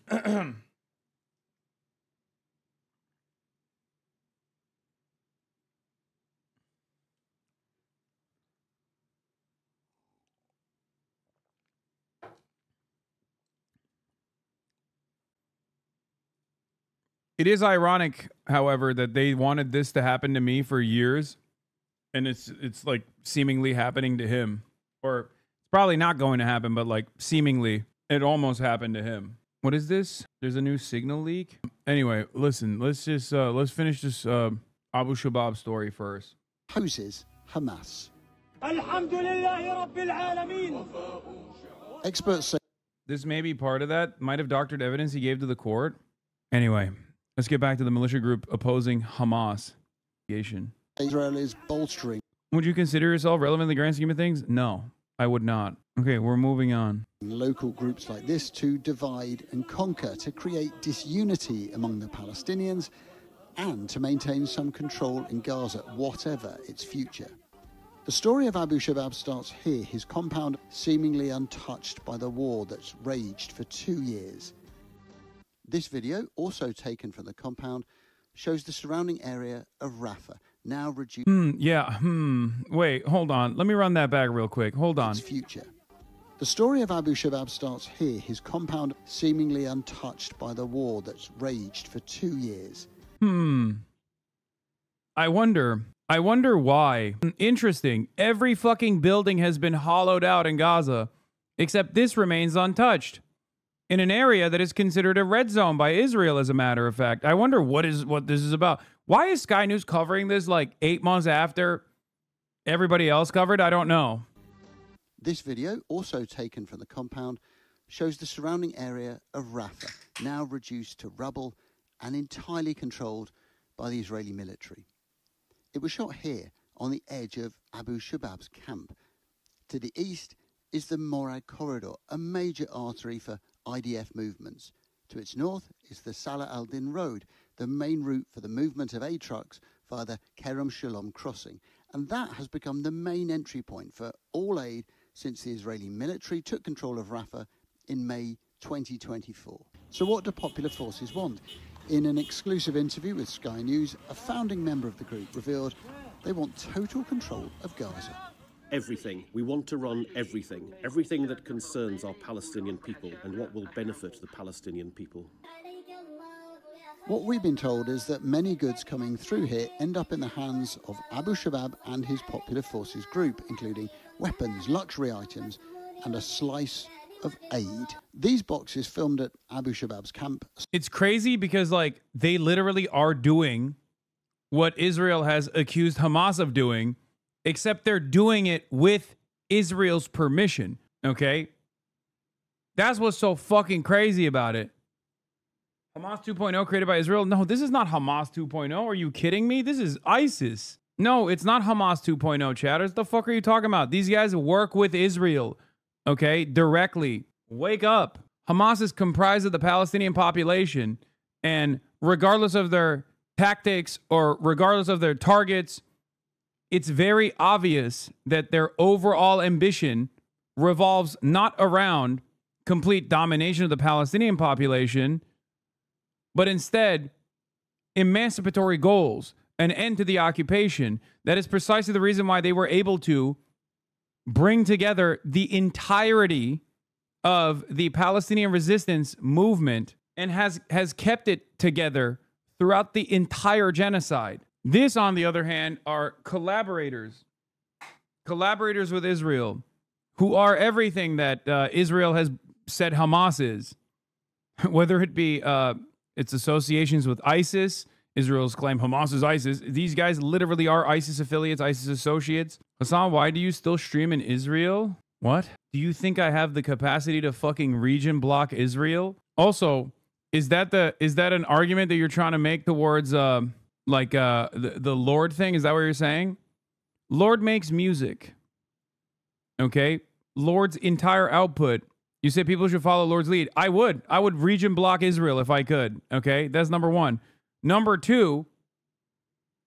It is ironic, however, that they wanted this to happen to me for years, and it's like seemingly happening to him. Or it's probably not going to happen, but like seemingly. It almost happened to him. What is this? There's a new signal leak. Anyway, listen, let's just, let's finish this Abu Shabab story first.
Houses Hamas. Experts say
this may be part of that. Might have doctored evidence he gave to the court. Anyway, let's get back to the militia group opposing Hamas.
Israel is bolstering.
Would you consider yourself relevant in the grand scheme of things? No, I would not. Okay, we're moving on.
Local groups like this to divide and conquer, to create disunity among the Palestinians and to maintain some control in Gaza, whatever its future. The story of Abu Shabab starts here, his compound seemingly untouched by the war that's raged for 2 years. This video, also taken from the compound, shows the surrounding area of Rafah, now reduced
Wait, hold on. Let me run that back real quick. Hold on.
its future. The story of Abu Shabab starts here, his compound seemingly untouched by the war that's raged for 2 years.
I wonder why. Interesting. Every fucking building has been hollowed out in Gaza, except this remains untouched. In an area that is considered a red zone by Israel, as a matter of fact. I wonder what this is about. Why is Sky News covering this like 8 months after everybody else covered? I don't know.
This video, also taken from the compound, shows the surrounding area of Rafah, now reduced to rubble and entirely controlled by the Israeli military. It was shot here, on the edge of Abu Shabab's camp. To the east is the Morag Corridor, a major artery for IDF movements. To its north is the Salah al-Din Road, the main route for the movement of aid trucks via the Kerem Shalom crossing. And that has become the main entry point for all aid since the Israeli military took control of Rafah in May 2024. So what do popular forces want? In an exclusive interview with Sky News, a founding member of the group revealed they want total control of Gaza.
Everything. We want to run everything. Everything that concerns our Palestinian people and what will benefit the Palestinian people.
What we've been told is that many goods coming through here end up in the hands of Abu Shabab and his popular forces group, including weapons, luxury items, and a slice of aid. These boxes filmed at Abu Shabab's camp.
It's crazy because like they literally are doing what Israel has accused Hamas of doing, except they're doing it with Israel's permission, okay? That's what's so fucking crazy about it. Hamas 2.0 created by Israel? No, this is not Hamas 2.0. Are you kidding me? This is ISIS. No, it's not Hamas 2.0, chatters. The fuck are you talking about? These guys work with Israel, okay? Directly. Wake up. Hamas is comprised of the Palestinian population, and regardless of their tactics or regardless of their targets, it's very obvious that their overall ambition revolves not around complete domination of the Palestinian population, but instead emancipatory goals, an end to the occupation. That is precisely the reason why they were able to bring together the entirety of the Palestinian resistance movement and has kept it together throughout the entire genocide. This, on the other hand, are collaborators with Israel, who are everything that Israel has said Hamas is, whether it be its associations with ISIS. Israel's claim Hamas is ISIS. These guys literally are ISIS affiliates, ISIS associates. Hasan, why do you still stream in Israel? What? Do you think I have the capacity to fucking region block Israel? Also, is that an argument that you're trying to make towards the Lord thing? Is that what you're saying? Lord makes music. Okay? Lord's entire output. You say people should follow Lord's lead. I would region block Israel if I could. Okay? That's number one. Number two,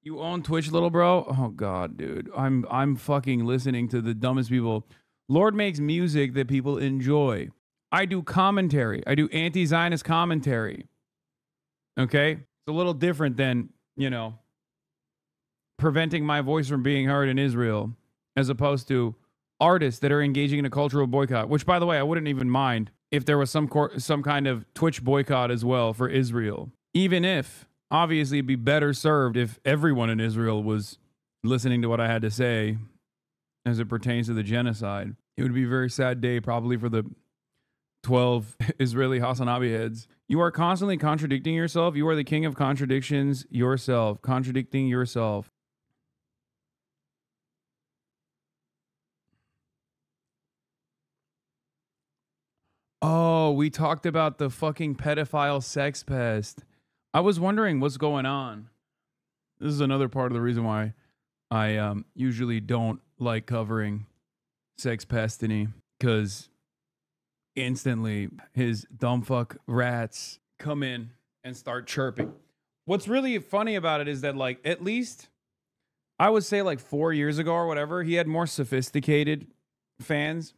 you own Twitch, little bro? Oh God, dude. I'm fucking listening to the dumbest people. Lord makes music that people enjoy. I do commentary. I do anti-Zionist commentary. Okay? It's a little different than, preventing my voice from being heard in Israel, as opposed to artists that are engaging in a cultural boycott, which, by the way, I wouldn't even mind if there was some kind of Twitch boycott as well for Israel. Even if, obviously, it'd be better served if everyone in Israel was listening to what I had to say as it pertains to the genocide. It would be a very sad day, probably, for the 12 Israeli Hasan Abi heads. You are constantly contradicting yourself. You are the king of contradictions yourself. Contradicting yourself. Oh, we talked about the fucking pedophile sex pest. I was wondering what's going on. This is another part of the reason why I usually don't like covering sex pestiny, because instantly his dumb fuck rats come in and start chirping. What's really funny about it is that, like, at least I would say like 4 years ago or whatever, he had more sophisticated fans.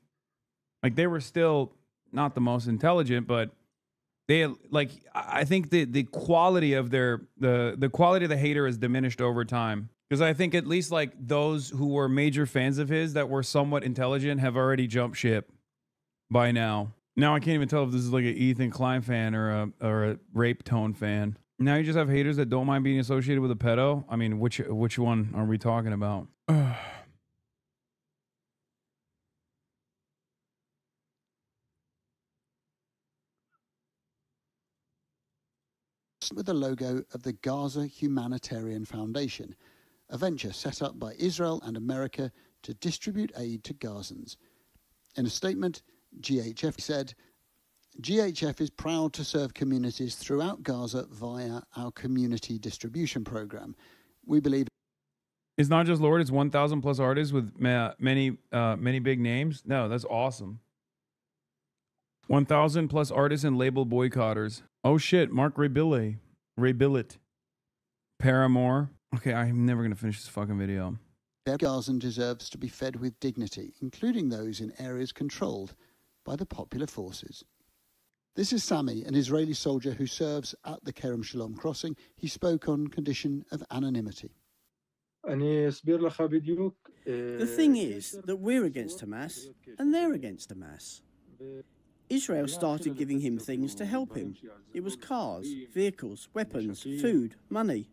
Like, they were still not the most intelligent, but they, like, I think the quality of the quality of the hater has diminished over time. Because I think at least like those who were major fans of his that were somewhat intelligent have already jumped ship by now. Now I can't even tell if this is like an Ethan Klein fan or a Rape Tone fan. Now you just have haters that don't mind being associated with a pedo. I mean, which one are we talking about?
With the logo of the Gaza Humanitarian Foundation, a venture set up by Israel and America to distribute aid to Gazans. In a statement, GHF said, GHF is proud to serve communities throughout Gaza via our community distribution program. We believe
It's not just Lord, it's 1,000 plus artists with many big names. No, that's awesome. 1,000 plus artists and label boycotters. Oh shit, Mark Raybillet. Paramore. Okay, I'm never going to finish this fucking video.
Gazan deserves to be fed with dignity, including those in areas controlled by the popular forces. This is Sami, an Israeli soldier who serves at the Kerem Shalom crossing. He spoke on condition of anonymity.
The thing is that we're against Hamas and they're against Hamas. Israel started giving him things to help him. It was cars, vehicles, weapons, food, money.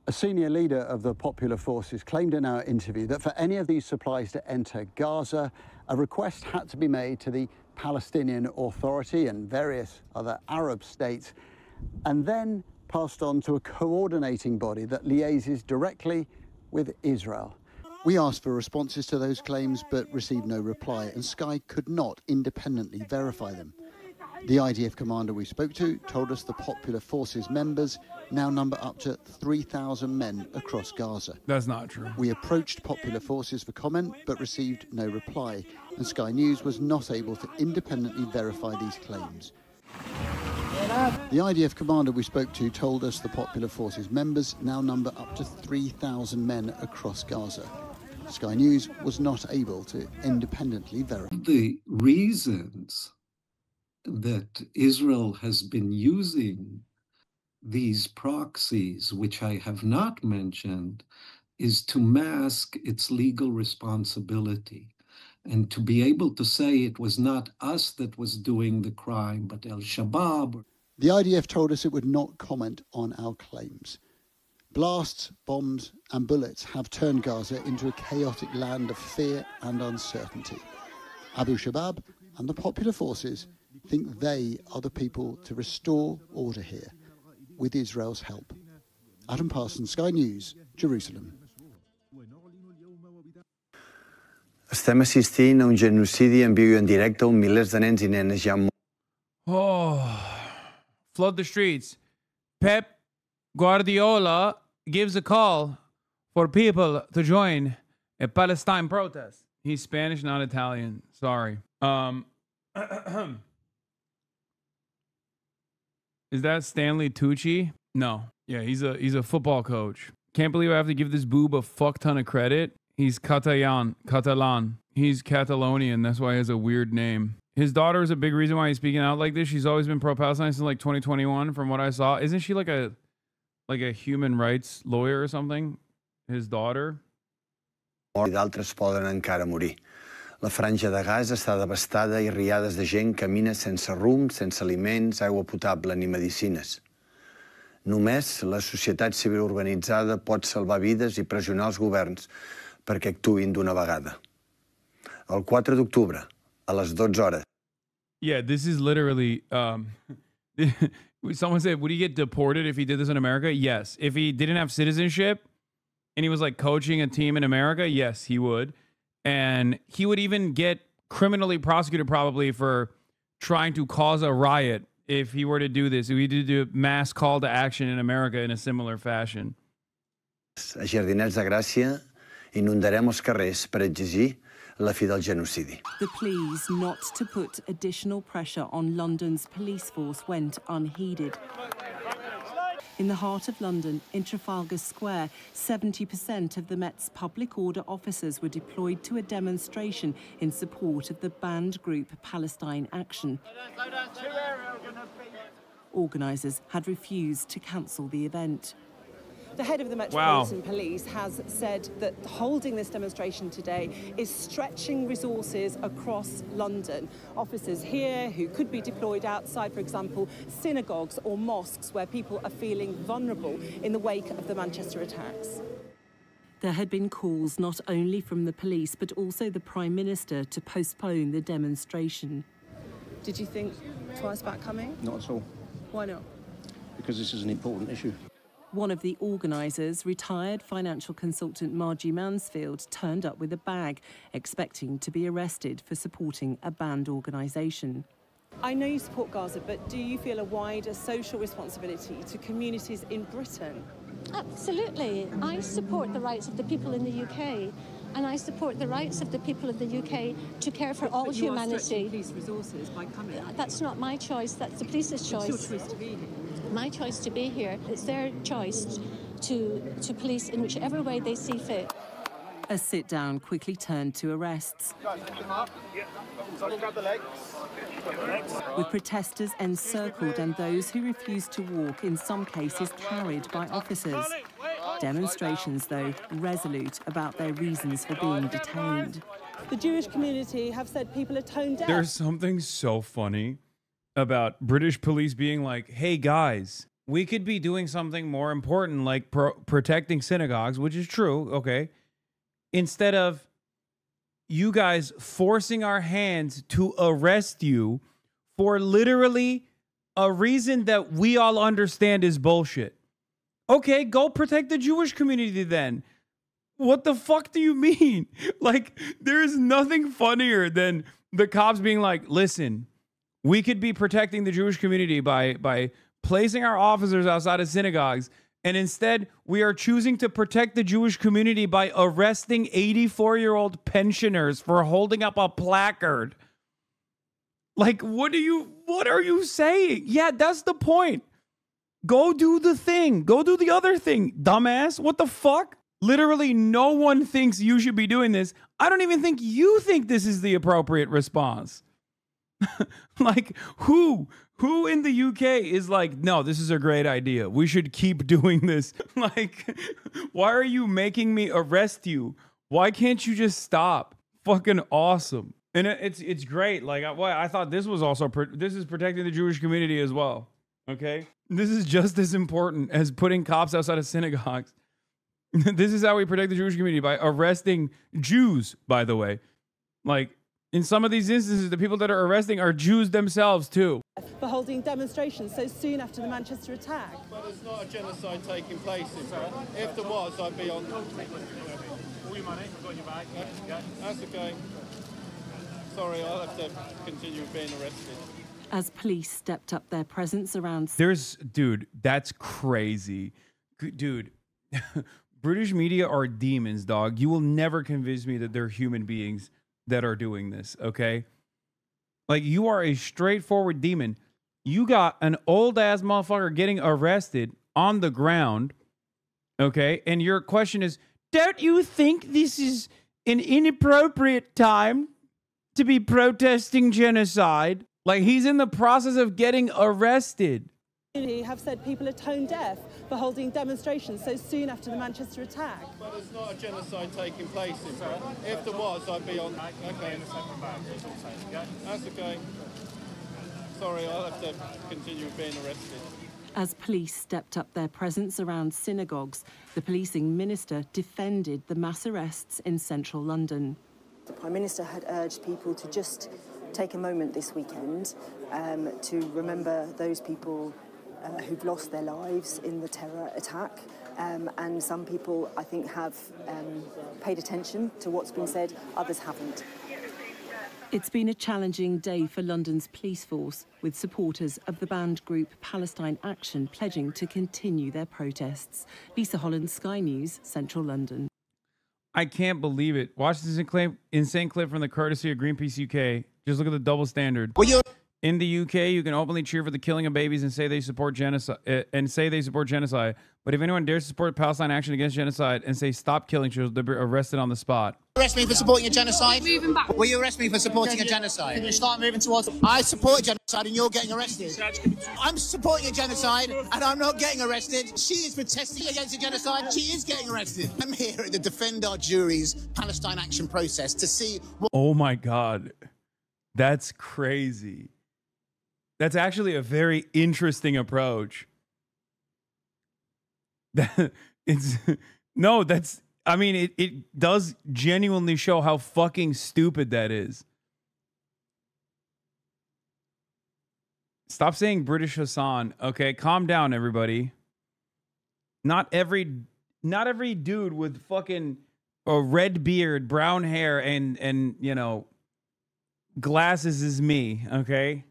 A senior leader of the Popular Forces claimed in our interview that for any of these supplies to enter Gaza, a request had to be made to the Palestinian Authority and various other Arab states, and then passed on to a coordinating body that liaises directly with Israel. We asked for responses to those claims but received no reply, and Sky could not independently verify them. The IDF commander we spoke to told us the Popular Forces members now number up to 3,000 men across Gaza.
That's not true.
We approached Popular Forces for comment but received no reply, and Sky News was not able to independently verify these claims. The IDF commander we spoke to told us the Popular Forces members now number up to 3,000 men across Gaza. Sky News was not able to independently verify.
The reasons that Israel has been using these proxies, which I have not mentioned, is to mask its legal responsibility and to be able to say it was not us that was doing the crime, but al-Shabaab.
The IDF told us it would not comment on our claims. Blasts, bombs and bullets have turned Gaza into a chaotic land of fear and uncertainty. Abu Shabaab and the Popular Forces think they are the people to restore order here, with Israel's help. Adam Parsons, Sky News, Jerusalem.
Estem assistint a un genocidi en viu i en directe on milers de nens I nenes ja han
Flood the streets. Pep Guardiola gives a call for people to join a Palestine protest. He's Spanish, not Italian. Sorry. Is that Stanley Tucci? No. Yeah, he's a football coach. Can't believe I have to give this boob a fuck ton of credit. He's Catalan. He's Catalonian. That's why he has a weird name. His daughter is a big reason why he's speaking out like this. She's always been pro-Palestine since like 2021, from what I saw. Isn't she like a human rights lawyer or something? His daughter?
I d'altres poden encara morir. La franja de Gaza està devastada I riades de gent camina sense rumb, sense aliments, aigua potable ni medicines. Només la societat civil organitzada pot salvar vides I pressionar els governs perquè actuïn d'una vegada. El 4 d'octubre, a les 12 hores.
Yeah, this is literally... someone said, would he get deported if he did this in America? Yes. If he didn't have citizenship and he was like coaching a team in America, yes, he would. And he would even get criminally prosecuted probably for trying to cause a riot if he were to do this. If he did do a mass call to action in America in a similar fashion.
A Jardinets de Gràcia inundarem els carrers per exigir la fi del genocidi.
The pleas not to put additional pressure on London's police force went unheeded. In the heart of London, in Trafalgar Square, 70% of the Met's public order officers were deployed to a demonstration in support of the banned group Palestine Action. Organisers had refused to cancel the event. The head of the Metropolitan Police has said that holding this demonstration today is stretching resources across London. Officers here who could be deployed outside, for example, synagogues or mosques where people are feeling vulnerable in the wake of the Manchester attacks. There had been calls not only from the police but also the Prime Minister to postpone the demonstration. Did you think twice about coming?
Not at all.
Why not?
Because this is an important issue.
One of the organisers, retired financial consultant Margie Mansfield, turned up with a bag, expecting to be arrested for supporting a banned organisation. I know you support Gaza, but do you feel a wider social responsibility to communities in Britain?
Absolutely. I support the rights of the people in the UK, and I support the rights of the people of the UK to care for all humanity.
You are stretching police resources by coming.
That's not my choice, that's the police's choice.
It's your choice to be here.
My choice to be here. It's their choice to police in whichever way they see fit.
A sit-down quickly turned to arrests, with protesters encircled and those who refused to walk, in some cases carried by officers. Demonstrations, though, resolute about their reasons for being detained. The Jewish community have said people are tone deaf.
There's something so funny about British police being like, hey guys, we could be doing something more important like protecting synagogues, which is true, okay, instead of you guys forcing our hands to arrest you for literally a reason that we all understand is bullshit. Okay, go protect the Jewish community then. What the fuck do you mean? Like, there's nothing funnier than the cops being like, listen, we could be protecting the Jewish community by placing our officers outside of synagogues, and instead we are choosing to protect the Jewish community by arresting 84-year-old pensioners for holding up a placard. Like, what are you saying? Yeah, that's the point. Go do the thing. Go do the other thing, dumbass. What the fuck? Literally no one thinks you should be doing this. I don't even think you think this is the appropriate response. Like, who in the UK is like, no, this is a great idea. We should keep doing this. Like, why are you making me arrest you? Why can't you just stop? Fucking awesome. And it's great. Like, I thought this was also, this is protecting the Jewish community as well. Okay? This is just as important as putting cops outside of synagogues. This is how we protect the Jewish community, by arresting Jews, by the way. Like, in some of these instances, the people that are arresting are Jews themselves, too.
For holding demonstrations so soon after the Manchester attack.
But there's not a genocide taking place in Britain. If there was, I'd be on... All your money, got your bag. Yeah, that's okay. Sorry, I'll have to continue being arrested.
As police stepped up their presence around...
Dude, that's crazy. Dude, British media are demons, dog. You will never convince me that they're human beings that are doing this, okay? Like, you are a straightforward demon. You got an old-ass motherfucker getting arrested on the ground, okay? And your question is, don't you think this is an inappropriate time to be protesting genocide? Like, he's in the process of getting arrested.
Have said people are tone deaf for holding demonstrations so soon after the Manchester attack.
But there's not a genocide taking place in Britain. If there was, I'd be on... Okay. That's okay. Sorry, I'll have to continue being arrested.
As police stepped up their presence around synagogues, the policing minister defended the mass arrests in central London.
The Prime Minister had urged people to just take a moment this weekend to remember those people who've lost their lives in the terror attack. And some people, I think, have paid attention to what's been said, others haven't.
It's been a challenging day for London's police force, with supporters of the banned group Palestine Action pledging to continue their protests. Lisa Holland, Sky News, Central London.
I can't believe it. Watch this insane clip from the courtesy of Greenpeace UK. Just look at the double standard. In the UK, you can openly cheer for the killing of babies and say they support genocide. But if anyone dares to support Palestine action against genocide and say stop killing children, they'll be arrested on the spot.
Arrest me for supporting a genocide? Will you arrest me for supporting a genocide? Can you start moving towards... I support a genocide and you're getting arrested. I'm supporting a genocide and I'm not getting arrested. She is protesting against a genocide. She is getting arrested. I'm here to defend our jury's Palestine action process to see what...
Oh my God. That's crazy. That's actually a very interesting approach. I mean, it does genuinely show how fucking stupid that is. Stop saying British Hasan. Okay, calm down, everybody. Not every dude with fucking a red beard, brown hair, and you know, glasses is me, okay?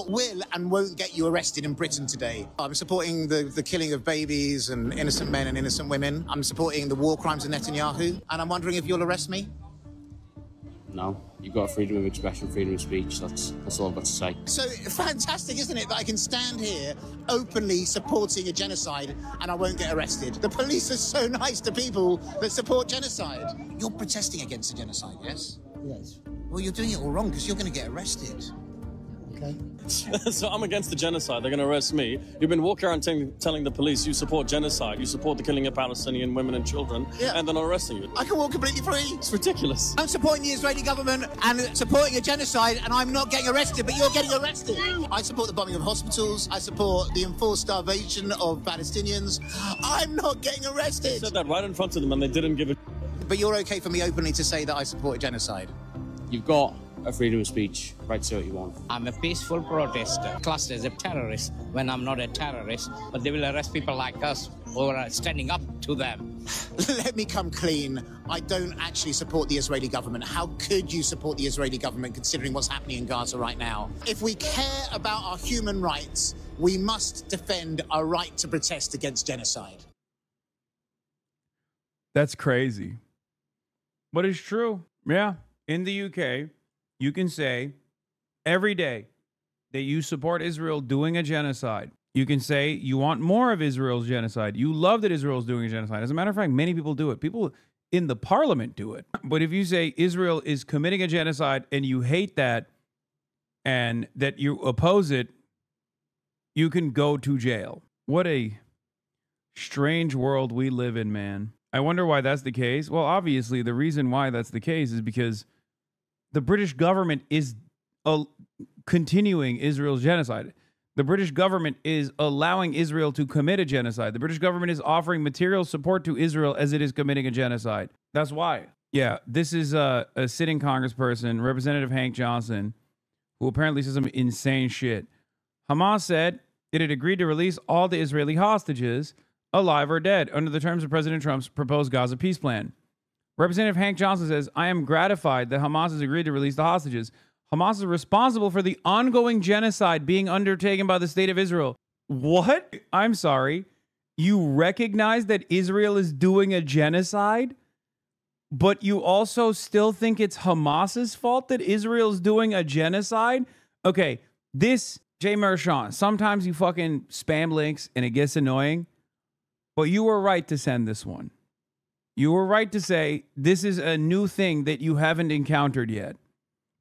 will and won't get you arrested in Britain today. I'm supporting the killing of babies and innocent men and innocent women. I'm supporting the war crimes of Netanyahu, and I'm wondering if you'll arrest me.
No, you've got freedom of expression, freedom of speech. That's all I've got to say.
So fantastic, isn't it, that I can stand here openly supporting a genocide and I won't get arrested? The police are so nice to people that support genocide. You're protesting against a genocide, yes?
Yes.
Well, you're doing it all wrong because you're going to get arrested.
Okay.
So I'm against the genocide. They're going to arrest me. You've been walking around telling the police you support genocide, you support the killing of Palestinian women and children, and they're not arresting you.
I can walk completely free.
It's ridiculous.
I'm supporting the Israeli government and supporting a genocide, and I'm not getting arrested, but you're getting arrested. I support the bombing of hospitals. I support the enforced starvation of Palestinians. I'm not getting arrested.
You said that right in front of them, and they didn't give a...
But you're okay for me openly to say that I support a genocide?
You've got a freedom of speech, right to say what you want.
I'm a peaceful protester, classed as a terrorist when I'm not a terrorist, but they will arrest people like us who are standing up to them.
Let me come clean. I don't actually support the Israeli government. How could you support the Israeli government considering what's happening in Gaza right now? If we care about our human rights, we must defend our right to protest against genocide.
That's crazy. But it's true. Yeah. In the UK, you can say every day that you support Israel doing a genocide. You can say you want more of Israel's genocide. You love that Israel's doing a genocide. As a matter of fact, many people do it. People in the parliament do it. But if you say Israel is committing a genocide and you hate that and that you oppose it, you can go to jail. What a strange world we live in, man. I wonder why that's the case. Well, obviously, the reason why that's the case is because the British government is continuing Israel's genocide. The British government is allowing Israel to commit a genocide. The British government is offering material support to Israel as it is committing a genocide. That's why. Yeah, this is a sitting congressperson, Representative Hank Johnson, who apparently says some insane shit. Hamas said it had agreed to release all the Israeli hostages, alive or dead, under the terms of President Trump's proposed Gaza peace plan. Representative Hank Johnson says, I am gratified that Hamas has agreed to release the hostages. Hamas is responsible for the ongoing genocide being undertaken by the state of Israel. What? I'm sorry. You recognize that Israel is doing a genocide, but you also still think it's Hamas's fault that Israel's doing a genocide? Okay, this, Jay Mershon, sometimes you fucking spam links and it gets annoying, but you were right to send this one. You were right to say this is a new thing that you haven't encountered yet.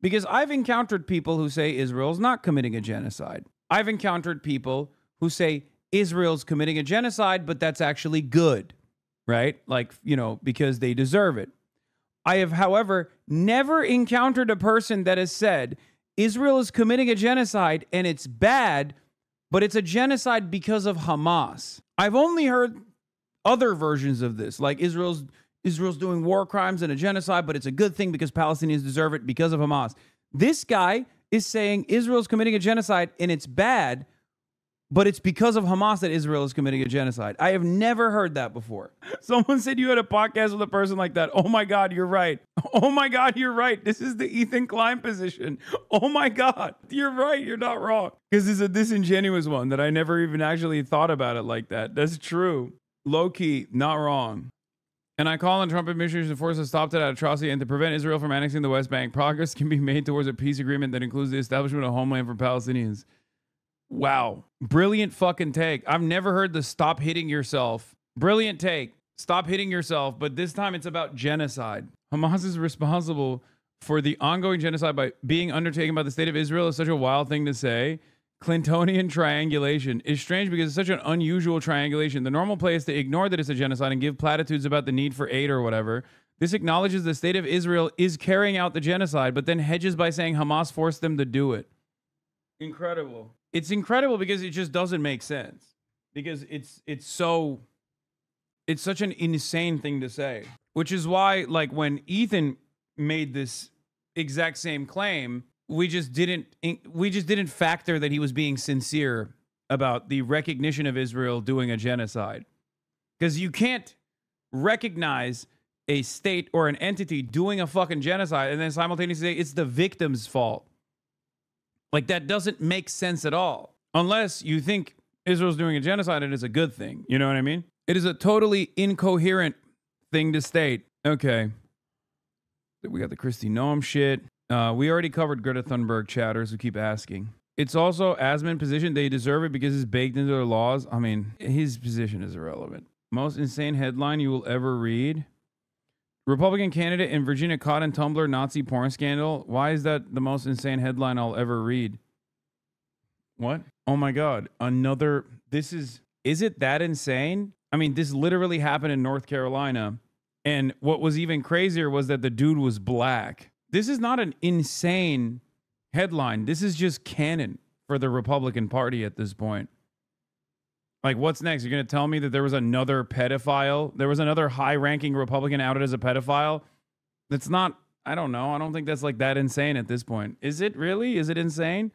Because I've encountered people who say Israel's not committing a genocide. I've encountered people who say Israel's committing a genocide, but that's actually good, right? Like, you know, because they deserve it. I have, however, never encountered a person that has said Israel is committing a genocide and it's bad, but it's a genocide because of Hamas. I've only heard other versions of this, like Israel's doing war crimes and a genocide, but it's a good thing because Palestinians deserve it because of Hamas. This guy is saying Israel's committing a genocide and it's bad, but it's because of Hamas that Israel is committing a genocide. I have never heard that before. Someone said you had a podcast with a person like that. Oh my God, you're right. Oh my God, you're right. This is the Ethan Klein position. Oh my God, you're right. You're not wrong. Because it's a disingenuous one that I never even actually thought about it like that. That's true. Low key, not wrong. And I call on Trump administration to force a stop to that atrocity and to prevent Israel from annexing the West Bank. Progress can be made towards a peace agreement that includes the establishment of a homeland for Palestinians. Wow. Brilliant fucking take. I've never heard the stop hitting yourself. Brilliant take. Stop hitting yourself. But this time it's about genocide. Hamas is responsible for the ongoing genocide by being undertaken by the state of Israel is such a wild thing to say. Clintonian triangulation is strange because it's such an unusual triangulation. The normal play is to ignore that it's a genocide and give platitudes about the need for aid or whatever. This acknowledges the state of Israel is carrying out the genocide, but then hedges by saying Hamas forced them to do it. Incredible. It's incredible because it just doesn't make sense. Because it's such an insane thing to say. Which is why, like, when Ethan made this exact same claim, we just didn't factor that he was being sincere about the recognition of Israel doing a genocide. Because you can't recognize a state or an entity doing a fucking genocide and then simultaneously say it's the victim's fault. Like, that doesn't make sense at all. Unless you think Israel's doing a genocide and it's a good thing. You know what I mean? It is a totally incoherent thing to state. Okay. We got the Kristi Noem shit. We already covered Greta Thunberg chatters who keep asking. It's also Asman's position. They deserve it because it's baked into their laws. I mean, his position is irrelevant. Most insane headline you will ever read. Republican candidate in Virginia caught in Tumblr Nazi porn scandal. Why is that the most insane headline I'll ever read? What? Oh my God. Another. Is it that insane? I mean, this literally happened in North Carolina. And what was even crazier was that the dude was black. This is not an insane headline. This is just canon for the Republican Party at this point. Like, what's next? You're going to tell me that there was another pedophile? There was another high-ranking Republican outed as a pedophile? That's not, I don't know. I don't think that's like that insane at this point. Is it really? Is it insane?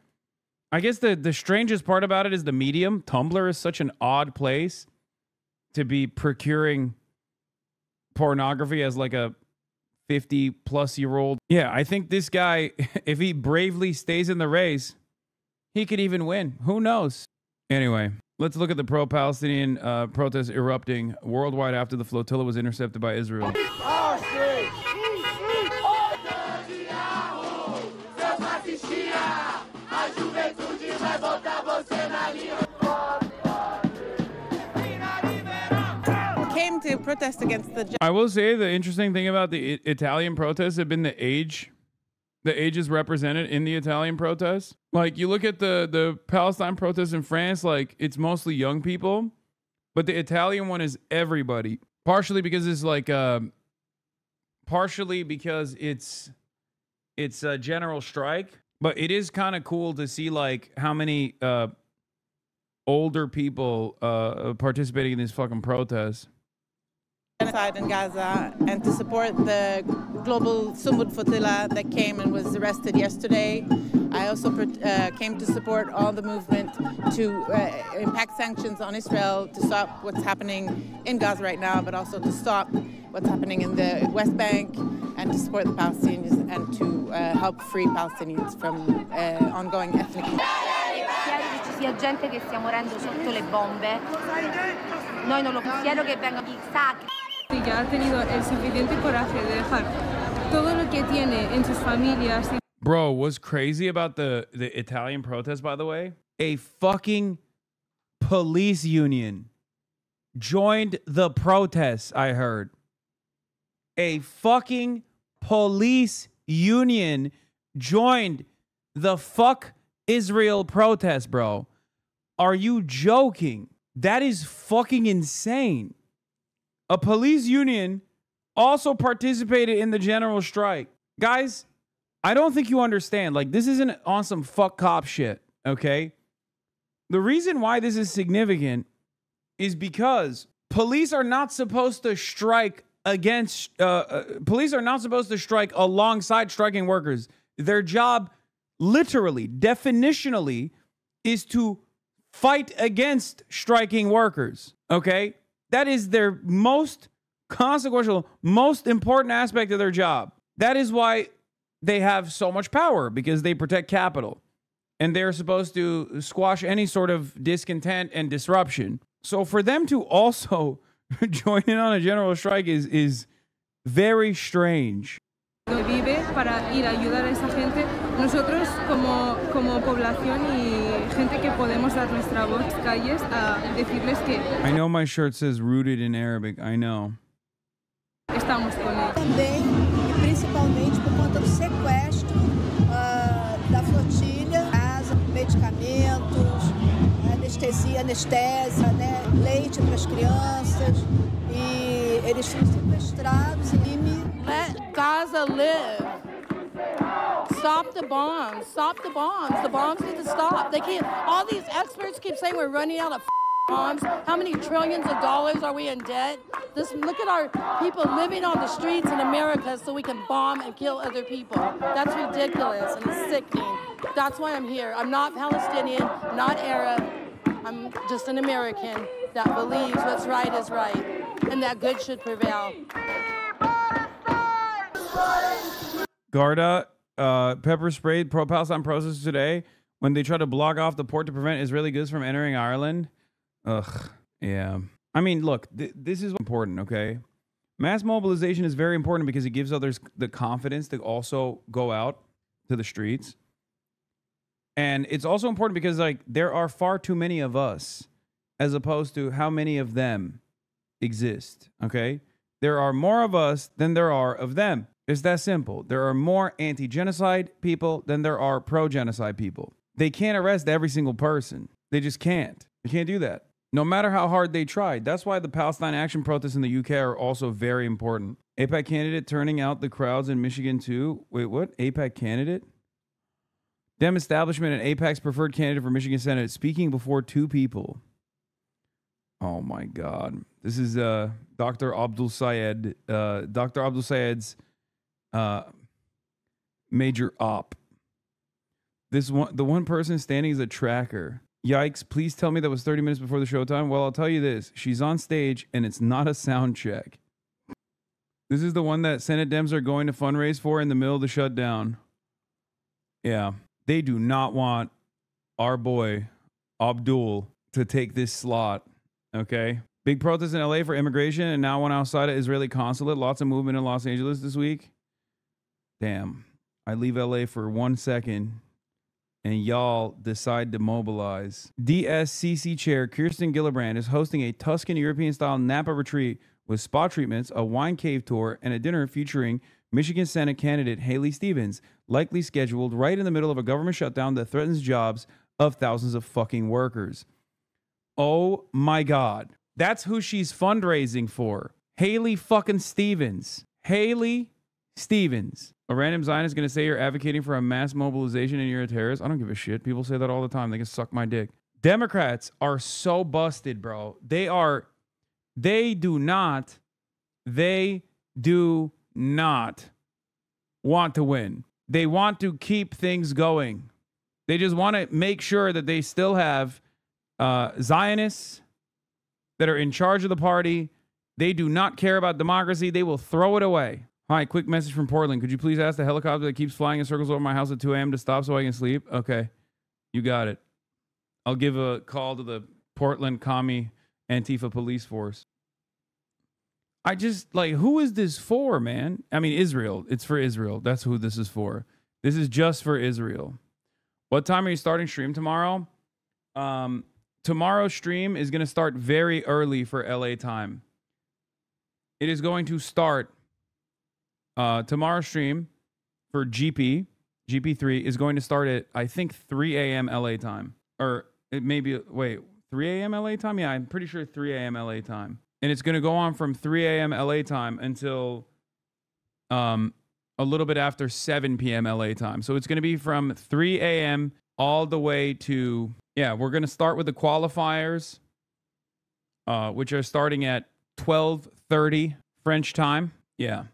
I guess the strangest part about it is the medium. Tumblr is such an odd place to be procuring pornography as like a 50-plus-year-old. Yeah, I think this guy, if he bravely stays in the race, he could even win. Who knows? Anyway, let's look at the pro-Palestinian protests erupting worldwide after the flotilla was intercepted by Israel.
Came to protest against the.
I will say the interesting thing about the Italian protests have been the age. The age is represented in the Italian protests. Like, you look at the Palestine protests in France, like, it's mostly young people, but the Italian one is everybody. Partially because it's like partially because it's a general strike, but it is kind of cool to see like how many older people participating in these fucking protests.
Genocide in Gaza, and to support the global Sumud flotilla that came and was arrested yesterday. I also came to support all the movement to impact sanctions on Israel to stop what's happening in Gaza right now, but also to stop what's happening in the West Bank and to support the Palestinians and to help free Palestinians from ongoing ethnic.
Ci sia gente che stia morendo sotto le bombe. Noi non lo quiero que vengan y sacren.
Que ha tenido el suficiente coraje de dejar todo lo que tiene en sus familias.
Bro, what's crazy about the Italian protest, by the way? A fucking police union joined the protests, I heard. A fucking police union joined the fuck Israel protest, bro. Are you joking? That is fucking insane. A police union also participated in the general strike. Guys, I don't think you understand. Like, this isn't on some fuck cop shit, okay? The reason why this is significant is because police are not supposed to strike against, police are not supposed to strike alongside striking workers. Their job, literally, definitionally, is to fight against striking workers, okay? That is their most consequential, most important aspect of their job. That is why they have so much power, because they protect capital. And they're supposed to squash any sort of discontent and disruption. So for them to also Joining on a general strike is very strange.
Vive para ir a ayudar a esa gente. Nosotros como población y gente que podemos dar nuestra voz calles a decirles que
I know my shirt says rooted in Arabic. I know.
estamos con ellos.
Também, e principalmente por conta do sequestro da flotilha, medicamentos, anestésia, né? Leite para as crianças. E eles foram sequestrados e
Let Gaza live. Stop the bombs. Stop the bombs. The bombs need to stop. They can't. All these experts keep saying we're running out of bombs. How many trillions of dollars are we in debt? Look at our people living on the streets in America so we can bomb and kill other people. That's ridiculous and it's sickening. That's why I'm here. I'm not Palestinian, not Arab. I'm just an American that believes what's right is right and that good should prevail.
Garda pepper sprayed pro-Palestine protesters today when they tried to block off the port to prevent Israeli goods from entering Ireland. Ugh, yeah. I mean, look, this is important, okay? Mass mobilization is very important because it gives others the confidence to also go out to the streets. And it's also important because, like, there are far too many of us as opposed to how many of them exist, okay? There are more of us than there are of them. It's that simple. There are more anti-genocide people than there are pro-genocide people. They can't arrest every single person. They just can't. They can't do that. No matter how hard they tried. That's why the Palestine Action protests in the UK are also very important. AIPAC candidate turning out the crowds in Michigan too. Wait, what? AIPAC candidate? Dem establishment and AIPAC's preferred candidate for Michigan Senate speaking before two people. Oh my God. This is Dr. Abdul Sayed. Dr. Abdul Sayed's major op. The one person standing is a tracker. Yikes, please tell me that was 30 minutes before the showtime. Well, I'll tell you this. She's on stage and it's not a sound check. This is the one that Senate Dems are going to fundraise for in the middle of the shutdown. Yeah. They do not want our boy Abdul to take this slot. Okay. Big protest in LA for immigration and now one outside of Israeli consulate. Lots of movement in Los Angeles this week. Damn. I leave LA for 1 second and y'all decide to mobilize. DSCC chair Kirsten Gillibrand is hosting a Tuscan European-style Napa retreat with spa treatments, a wine cave tour, and a dinner featuring Michigan Senate candidate Haley Stevens, likely scheduled right in the middle of a government shutdown that threatens jobs of thousands of fucking workers. Oh my God. That's who she's fundraising for. Haley fucking Stevens. Haley Stevens. A random Zionist is going to say you're advocating for a mass mobilization and you're a terrorist. I don't give a shit. People say that all the time. They can suck my dick. Democrats are so busted, bro. They do not want to win. They want to keep things going. They just want to make sure that they still have Zionists that are in charge of the party. They do not care about democracy. They will throw it away. Hi, quick message from Portland. Could you please ask the helicopter that keeps flying in circles over my house at 2 a.m. to stop so I can sleep? Okay, you got it. I'll give a call to the Portland Commie Antifa police force. I just, like, who is this for, man? I mean, Israel. It's for Israel. That's who this is for. This is just for Israel. What time are you starting stream tomorrow? Tomorrow's stream is going to start very early for LA time. It is going to start... tomorrow's stream for GP3 is going to start at, I think, 3 a.m. LA time. Or it may be, wait, 3 a.m. LA time? Yeah, I'm pretty sure 3 a.m. LA time. And it's going to go on from 3 a.m. LA time until a little bit after 7 p.m. LA time. So it's going to be from 3 a.m. all the way to, yeah, we're going to start with the qualifiers, which are starting at 12:30 French time. Yeah.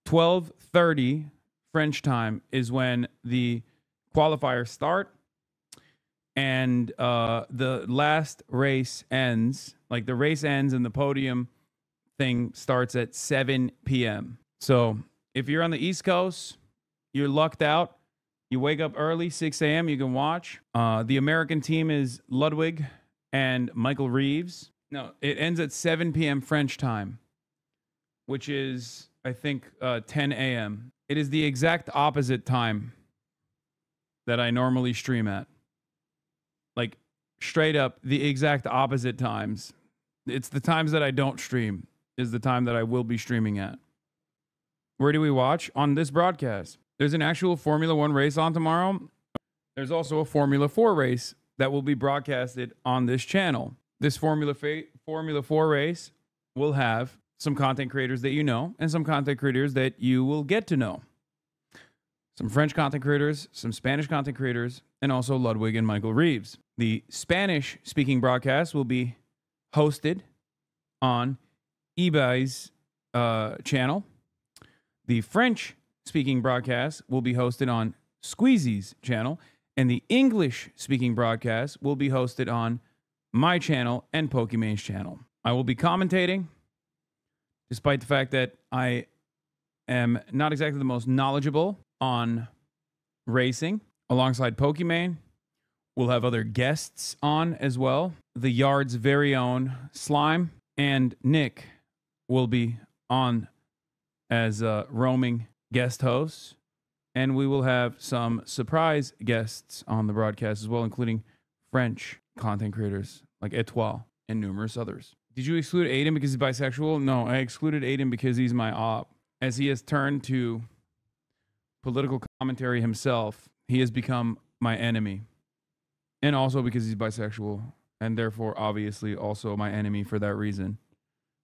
12:30 French time is when the qualifiers start. And the last race ends, like the race ends and the podium thing starts at 7 p.m. So if you're on the East Coast, you're lucked out. You wake up early, 6 a.m., you can watch. The American team is Ludwig and Michael Reeves. No, it ends at 7 p.m. French time, which is, I think, 10 a.m. It is the exact opposite time that I normally stream at. Like, straight up, the exact opposite times. It's the times that I don't stream is the time that I will be streaming at. Where do we watch? On this broadcast. There's an actual Formula 1 race on tomorrow. There's also a Formula 4 race that will be broadcasted on this channel. This Formula 4 race will have some content creators that you know and some content creators that you will get to know. Some French content creators, some Spanish content creators, and also Ludwig and Michael Reeves. The Spanish-speaking broadcast will be hosted on eBay's channel. The French-speaking broadcast will be hosted on Squeezy's channel, and the English-speaking broadcast will be hosted on my channel and Pokemon's channel. I will be commentating, despite the fact that I am not exactly the most knowledgeable on racing. Alongside Pokemon, we'll have other guests on as well. The Yard's very own Slime and Nick will be on as roaming guest hosts. And we will have some surprise guests on the broadcast as well, including French content creators like Etoile and numerous others. Did you exclude Aiden because he's bisexual? No, I excluded Aiden because he's my op. As he has turned to political commentary himself, he has become my enemy. And also because he's bisexual, and therefore obviously also my enemy for that reason,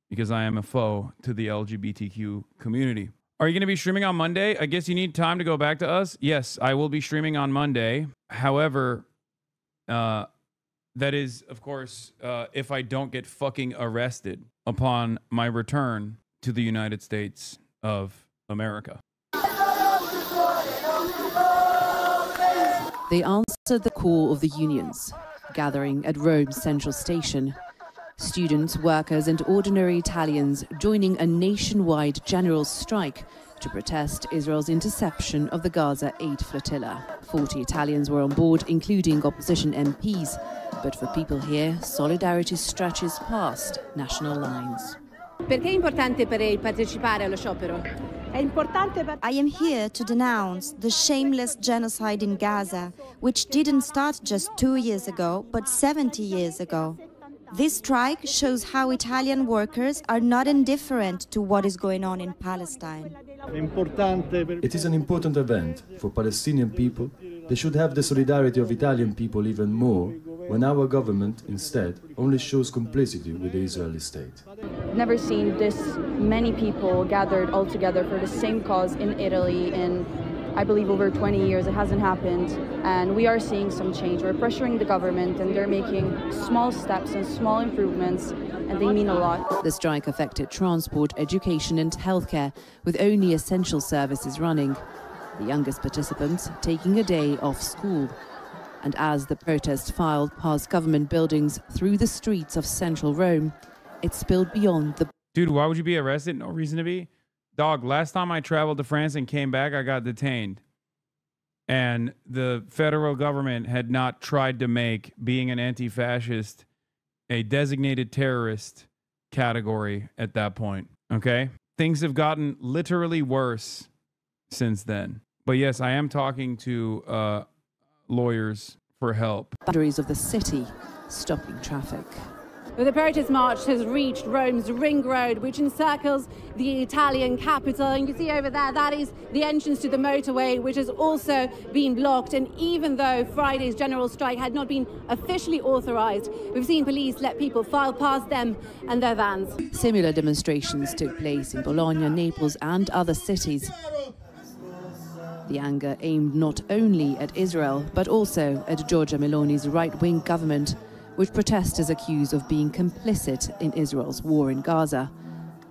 because I am a foe to the LGBTQ community. Are you going to be streaming on Monday? I guess you need time to go back to us. Yes, I will be streaming on Monday. However, that is, of course, if I don't get fucking arrested upon my return to the United States of America.
They answered the call of the unions, gathering at Rome's central station. Students, workers and ordinary Italians joining a nationwide general strike to protest Israel's interception of the Gaza Aid Flotilla. 40 Italians were on board, including opposition MPs. But for people here, solidarity stretches past national lines.
Perché è importante per lei partecipare allo sciopero? I am here to denounce the shameless genocide in Gaza, which didn't start just 2 years ago, but 70 years ago. This strike shows how Italian workers are not indifferent to what is going on in Palestine.
It is an important event for Palestinian people. They should have the solidarity of Italian people even more when our government instead only shows complicity with the Israeli state.
Never seen this many people gathered all together for the same cause in Italy in, I believe, over 20 years. It hasn't happened, and we are seeing some change. We're pressuring the government, and they're making small steps and small improvements, and they mean a lot.
The strike affected transport, education and healthcare, with only essential services running. The youngest participants taking a day off school. And as the protest filed past government buildings through the streets of central Rome, it spilled beyond the...
Dude, why would you be arrested? No reason to be. Dog, last time I traveled to France and came back, I got detained. And the federal government had not tried to make being an anti-fascist a designated terrorist category at that point. Okay? Things have gotten literally worse since then. But yes, I am talking to lawyers for help.
Boundaries of the city, stopping traffic.
The protest march has reached Rome's Ring Road, which encircles the Italian capital. And you can see over there, that is the entrance to the motorway, which has also been blocked. And even though Friday's general strike had not been officially authorized, we've seen police let people file past them and their vans.
Similar demonstrations took place in Bologna, Naples and other cities. The anger aimed not only at Israel, but also at Giorgia Meloni's right-wing government, which protesters accuse of being complicit in Israel's war in Gaza,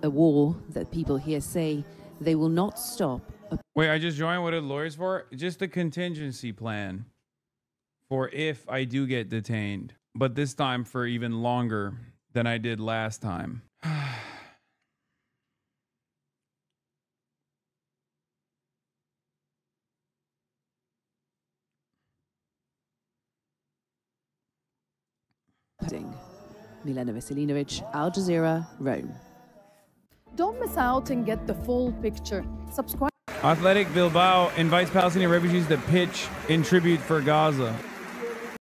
a war that people here say they will not stop.
Wait, I just joined. What are lawyers for? Just a contingency plan for if I do get detained, but this time for even longer than I did last time.
Milena Veselinovic, Al Jazeera, Rome.
Don't miss out and get the full picture. Subscribe.
Athletic Bilbao invites Palestinian refugees to pitch in tribute for Gaza.